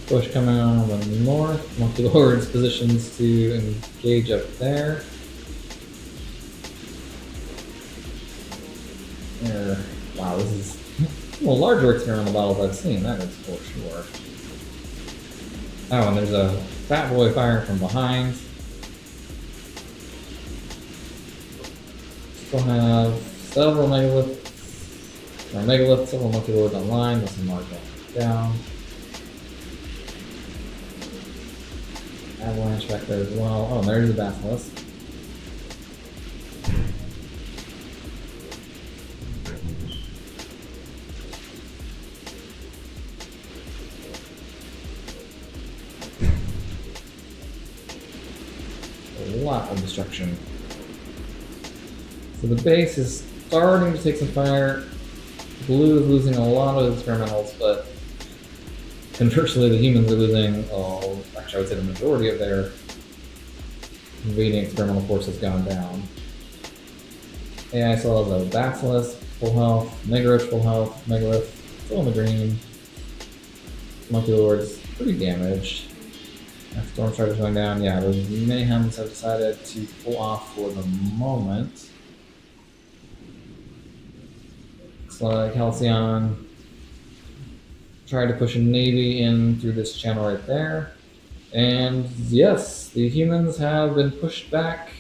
[SPEAKER 1] Push coming on the north. Monkey Lord's positions to engage up there. Wow, this is one of the larger experimental battles I've seen, that is for sure. Oh, and there's a fat boy firing from behind. Still have several megaliths, several monkey lords online with some mark down. Avalanche back there as well. Oh, there's the Basilisk. A lot of destruction. So the base is starting to take some fire. Blue is losing a lot of experimentals, but conversely, the humans are losing, actually, I would say the majority of their invading experimental force has gone down. AI still has a Basilisk, full health, Megaroach, full health, Megalith, still in the green. Monkey Lord's pretty damaged. Storm Strider's going down. Yeah, the Mayhems have decided to pull off for the moment. Looks like Halcyon tried to push a Navy in through this channel right there. And yes, the humans have been pushed back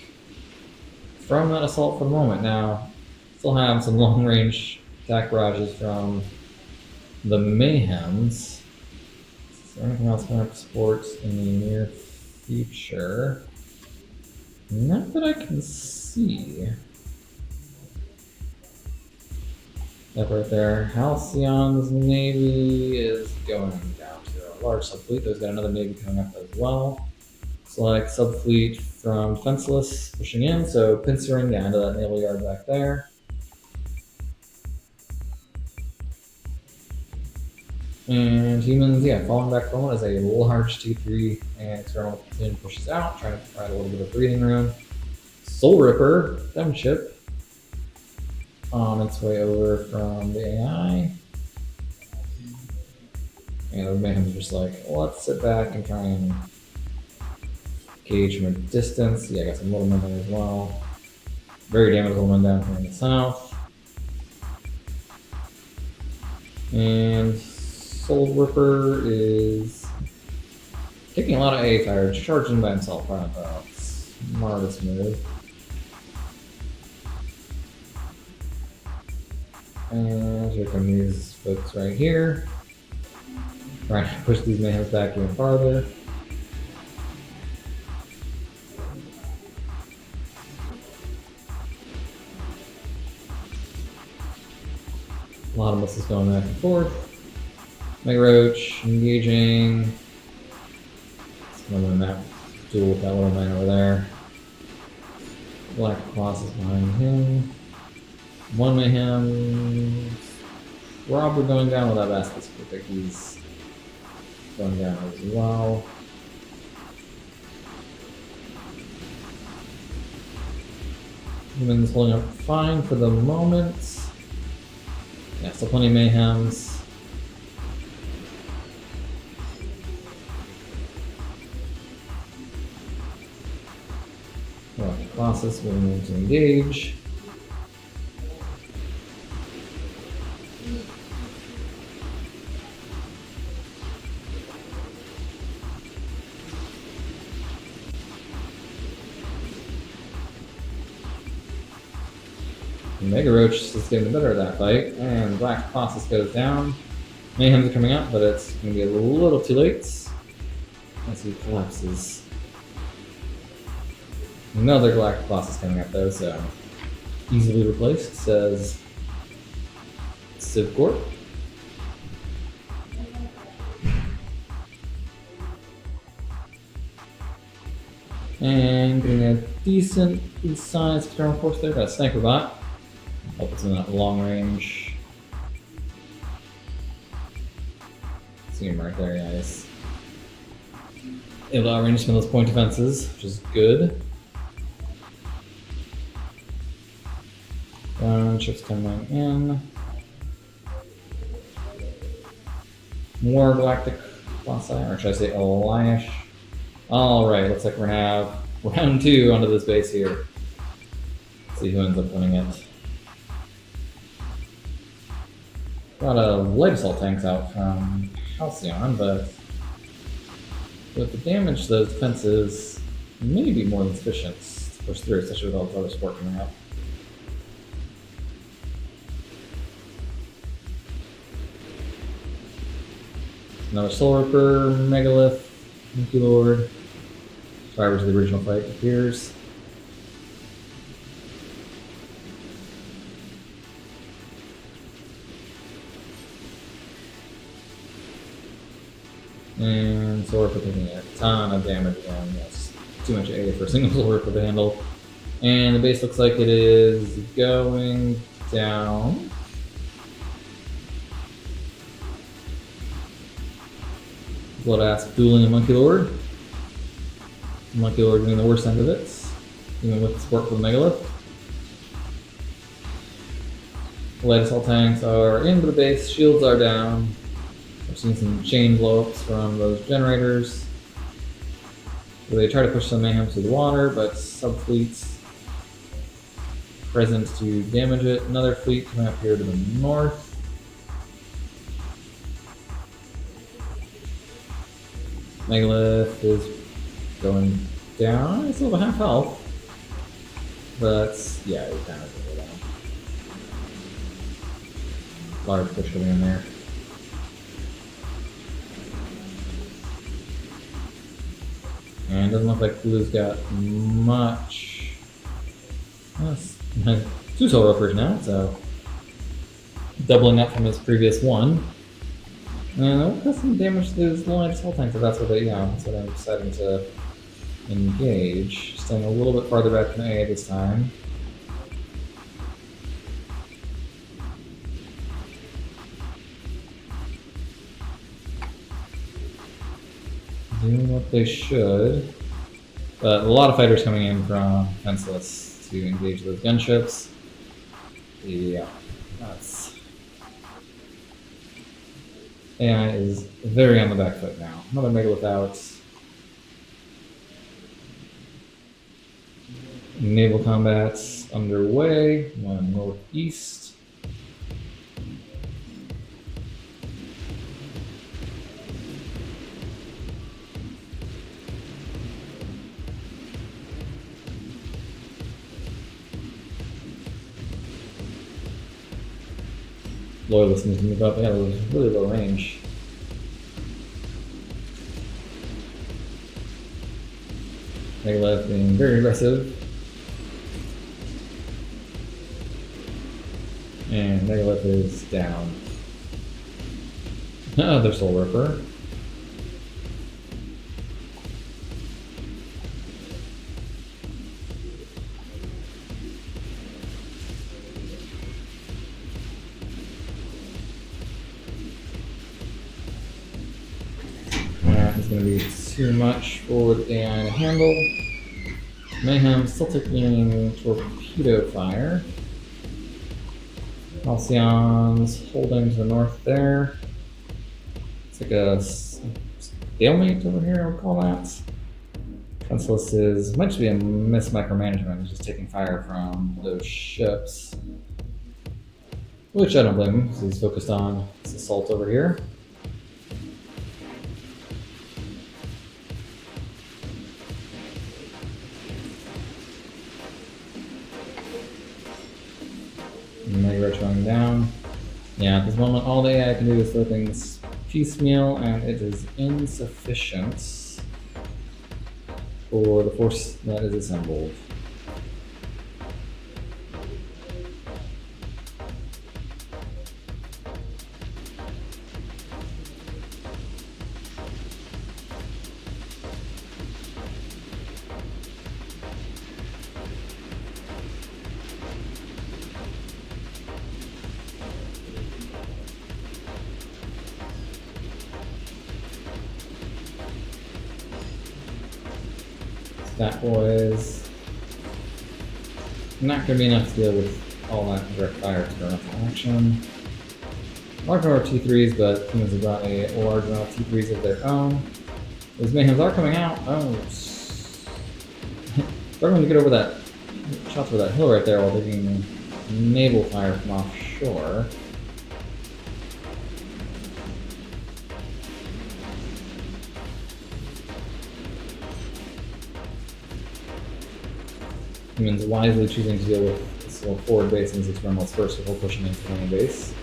[SPEAKER 1] from that assault for the moment. Now, still have some long-range attack barrages from the Mayhems. Is there anything else coming up to support in the near future? Not that I can see. That right there. Halcyon's Navy is going down to a large subfleet. There's got another Navy coming up as well. Looks like subfleet from Defenseless pushing in, so pincering down to that naval yard back there. And humans, yeah, falling back forward as a large T3 and external platoon pushes out, trying to provide a little bit of breathing room. Soul Ripper, gunship, on its way over from the AI. And the Mayhem's just like, let's sit back and try and gauge from a distance. Yeah, I got some little men there as well. Very damaged little men down here in the south. And Soul Ripper is taking a lot of A fire, charging by himself. I don't know. Smartest move. And here come these folks right here. Trying to push these mayhems back even farther. A lot of missiles going back and forth. Megaroach engaging. It's going to win that duel with that little man over there. Black Claws is behind him. One Mayhem. Probably going down with that basket. I think he's going down as well. Humans holding up fine for the moment. Yeah, still plenty of Mayhems. Well, Colossus will move to engage. Megaroach is getting the better of that fight, and Black Colossus goes down. Mayhems are coming up, but it's going to be a little too late as he collapses. Another Black Colossus coming up though, so easily replaced, says Civcorp. And getting a decently sized external force there, got a sniper bot. Hope it's in that long range. See him right there, guys. Able to outrange some of those point defenses, which is good. Ships coming in. More Galactic Colossi, or should I say Eliash? Alright, looks like we're gonna have round 2 onto this base here. Let's see who ends up winning it. Got a light assault tanks out from Halcyon, but with the damage to those defenses, may be more than sufficient to push through, especially with all the other support coming up. Another Soul Ripper, Megalith, Monkey Lord. Survivors of the original fight appears. And Solar Ripper taking a ton of damage again. That's too much A for a single Solar Ripper to handle. And the base looks like it is going down. Bloodass dueling a Monkey Lord. Monkey Lord doing the worst end of it, even with support for the Megalith. Light assault tanks are into the base, shields are down. I've seen some chain blowups from those generators. So they try to push some mayhem through the water, but subfleets present to damage it. Another fleet coming up here to the north. Megalith is going down. It's still half health, but yeah, it's kind of going down. Large push coming in there. And it doesn't look like Blue's got much. Two Soul Rippers now, so doubling up from his previous one. And I'll put some damage to his light assault tank, so that's what that's what I'm deciding to engage. Staying a little bit farther back from A this time. Doing what they should. But a lot of fighters coming in from defenseless to engage those gunships. Yeah, that's... AI is very on the back foot now. Another Megalith out. Naval combat's underway. One northeast. Loyalists need to move up. Yeah, it was really low range. Megalith being very aggressive. And Megalith is down. Another Soul Ripper. Is going to be too much for the AI to handle. Mayhem still taking torpedo fire. Halcyon's holding to the north there. It's like a stalemate over here, I would call that. Defenseless is might just be a micromanagement. He's just taking fire from those ships. Which I don't blame him, because he's focused on this assault over here. Megalith going down. Yeah, at this moment, all the AI can do is throw things piecemeal, and it is insufficient for the force that is assembled. That boys not going to be enough to deal with all that direct fire to run into action. Large number of T3s, but humans have got a large amount of T3s of their own. Those mayhems are coming out. Oh, struggling to get over that shots over that hill right there while taking naval fire from offshore. Humans wisely choosing to deal with this little forward base and these experimentals first before pushing into the main base.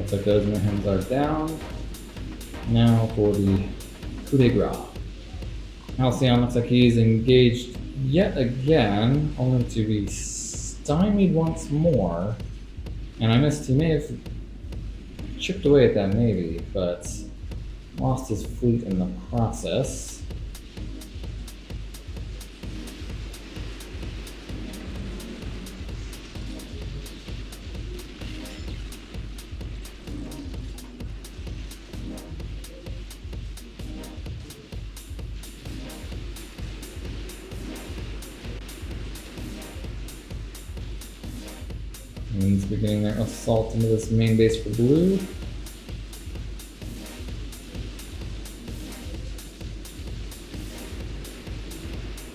[SPEAKER 1] Looks like those mayhems are down. Now for the coup de grace. Halcyon looks like he's engaged yet again, only to be stymied once more. And I missed, he may have chipped away at that navy, but lost his fleet in the process. And he's beginning their assault into this main base for blue.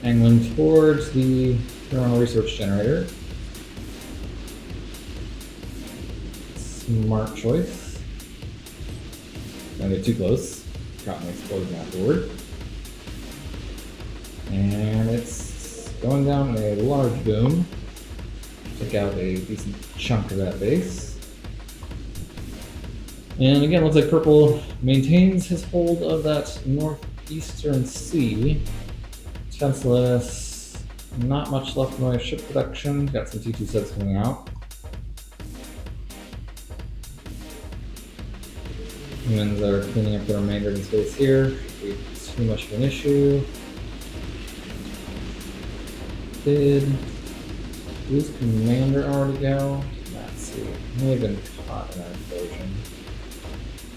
[SPEAKER 1] Angling towards the terminal research generator. Smart choice. Don't get too close. Caught an explosion afterward. And it's going down a large boom. Took out a decent chunk of that base. And again, looks like purple maintains his hold of that northeastern sea. Defenseless, not much left in the way of ship production. Got some T2 sets coming out. Humans are cleaning up the remainder of the space here. It's too much of an issue. Did Blue's commander already go? Let's see. May have been caught in that explosion.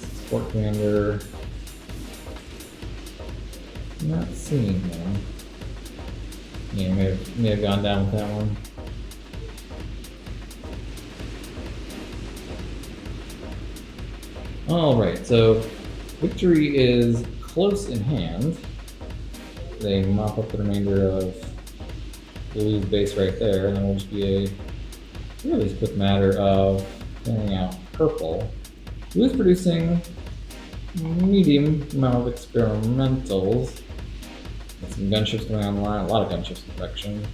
[SPEAKER 1] Support commander. Not seeing him. Yeah, may have gone down with that one. Alright, so victory is close in hand. They mop up the remainder of Blue's base right there, and then we'll just be a really quick matter of clearing out purple. Blue's producing medium amount of experimentals. Got some gunships going online, a lot of gunships in production.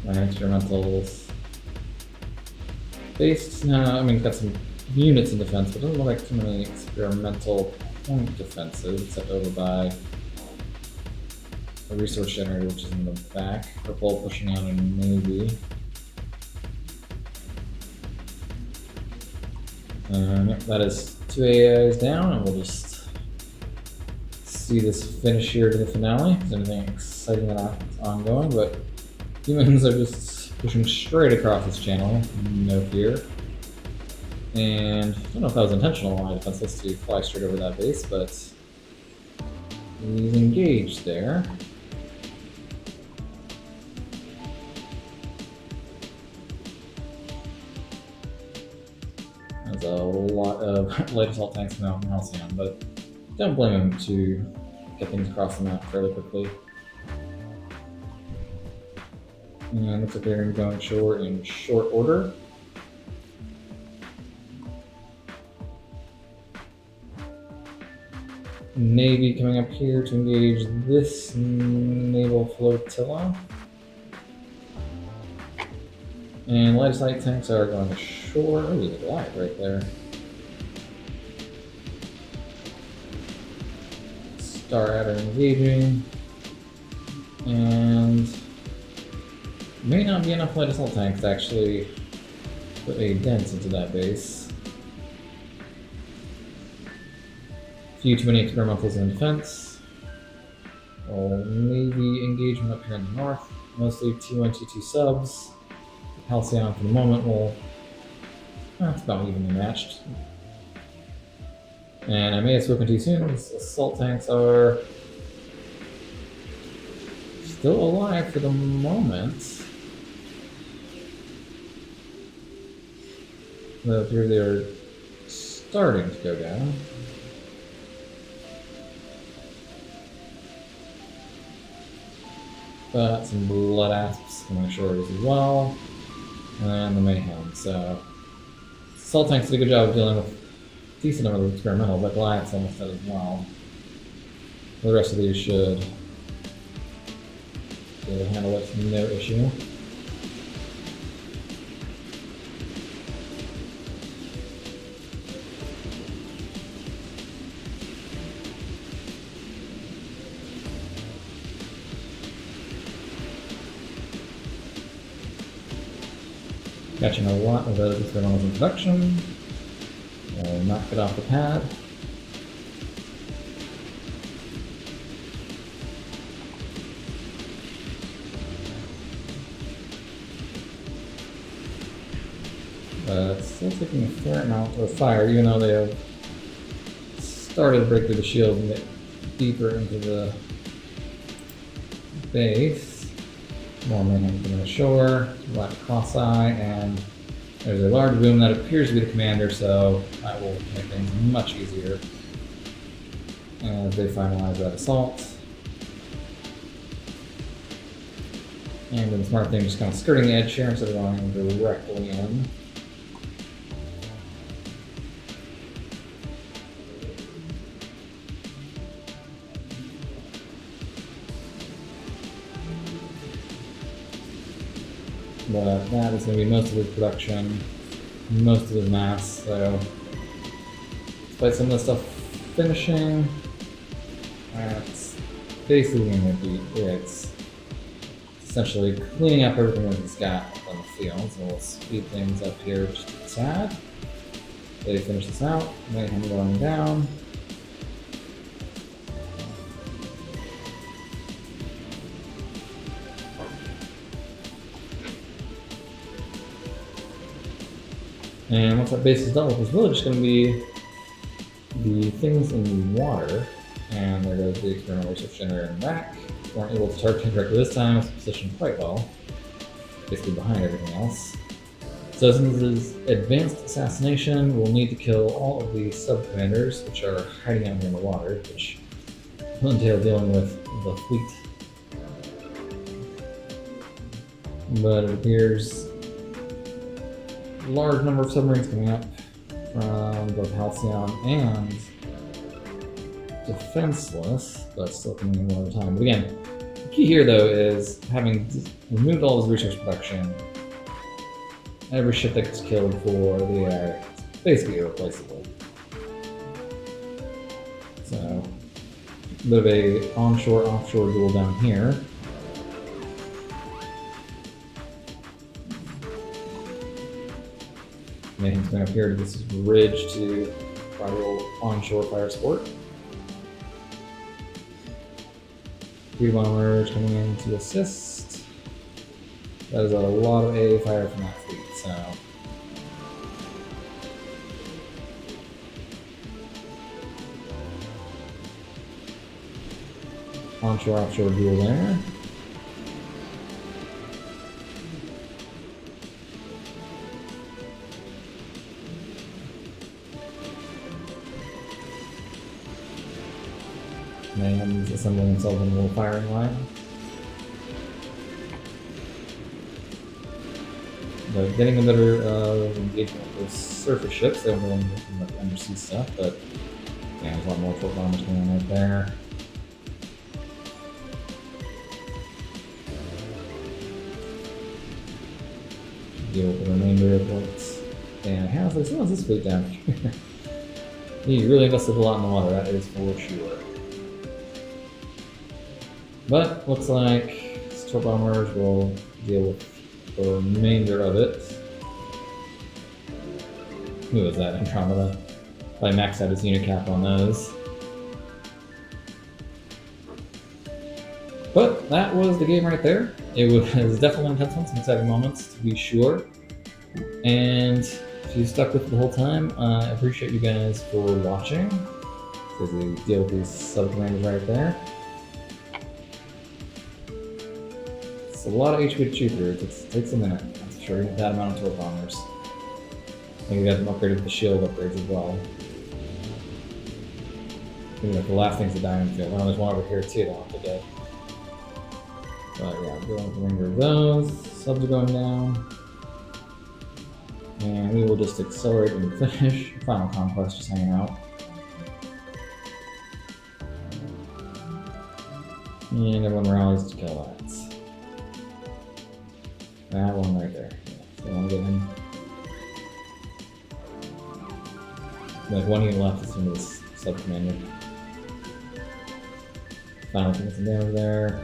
[SPEAKER 1] And experimentals. Based, I mean, got some units in defense, but doesn't look like too many experimental point defenses, except over by the resource generator, which is in the back. Purple pushing out a navy. And yep, that is 2 AIs down, and we'll just see this finish here to the finale. If there's anything exciting that's ongoing, but humans are just pushing straight across this channel, no fear. And I don't know if that was intentional on my defenseless to fly straight over that base, but he's engaged there. There's a lot of light assault tanks now from Halcyon, but don't blame him to get things across the map fairly quickly. And looks like they're going shore in short order. Navy coming up here to engage this naval flotilla. And light assault tanks are going ashore. Oh, there's a glide right there. Star Adder engaging. And may not be enough light assault tanks to actually put a dent into that base. Few too many experimentals in defense. Navy engagement up here in the north. Mostly T1, T2 subs. Halcyon for the moment will. That's about evenly matched. And I may have spoken too soon. These assault tanks are still alive for the moment. Though here they're starting to go down. But some blood asps coming ashore as well. And the mayhem. So assault tanks did a good job of dealing with a decent number of experimental, but Goliath's almost dead as well. The rest of these should be able to handle it no issue. Catching a lot of those experimentals in production. We'll knock it off the pad. But still taking a fair amount of fire, even though they have started to break through the shield and get deeper into the base. More men coming ashore, black cross eye, and there's a large boom that appears to be the commander, so that will make things much easier as they finalize that assault. And then the smart thing, just kind of skirting the edge here instead of going directly in. But that is going to be most of his production, most of his mass, so despite some of the stuff finishing, that's basically going to be it's essentially cleaning up everything that he's got on the field. So we'll speed things up here just a tad. They finish this out, mayhem going down. And once that base is done with, it's really just going to be the things in the water. And there goes the experimental research generator in the back. Weren't able to target him directly this time. It's positioned quite well, basically behind everything else. So since this is advanced assassination, we'll need to kill all of the sub-commanders, which are hiding out here in the water, which will entail dealing with the fleet. But it appears a large number of submarines coming up from both Halcyon and defenseless, but still coming in one at a time. But again, the key here though is having removed all his research production, every ship that gets killed for the AI is basically irreplaceable. So, a bit of a onshore-offshore duel down here. Mayhem's going up here to this ridge to try a little onshore fire support. 3 bombers coming in to assist. That is a lot of AA fire from that fleet, so. Onshore, offshore duel there. Mayhem's assembling himself in a little firing line. But getting a better engagement with those surface ships, they don't really need much undersea stuff, but yeah, there's a lot more foot bombers going on right there. Deal with the remainder of what's Dan has. Like, so this fleet down here. He really invested a lot in the water, that is for sure. But looks like these torp bombers will deal with the remainder of it. Who is that? Andromeda. Probably maxed out his unicap on those. But that was the game right there. It was definitely an intense one, some exciting moments to be sure. And if you stuck with it the whole time, I appreciate you guys for watching. As we deal with these sub-commanders right there. It's a lot of HP to chew through. It takes a minute, that's for sure, that amount of torp bombers. I think we got them upgraded with the shield upgrades as well. I think like the last thing's the diamond field. Oh, there's one over here too that I'll have to get. But yeah, dealing with the remainder of those. Subs are going down. And we will just accelerate and finish. Final Conquest just hanging out. And everyone rallies to kill that. That one right there. Yeah, so I want to get him. Like one unit left is from this sub-commander. Final taking some damage there.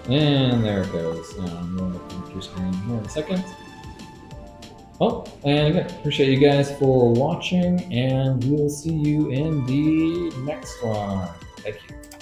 [SPEAKER 1] And there it goes. I'm going to come through screen here in a second. Well, and again, appreciate you guys for watching, and we will see you in the next one. Thank you.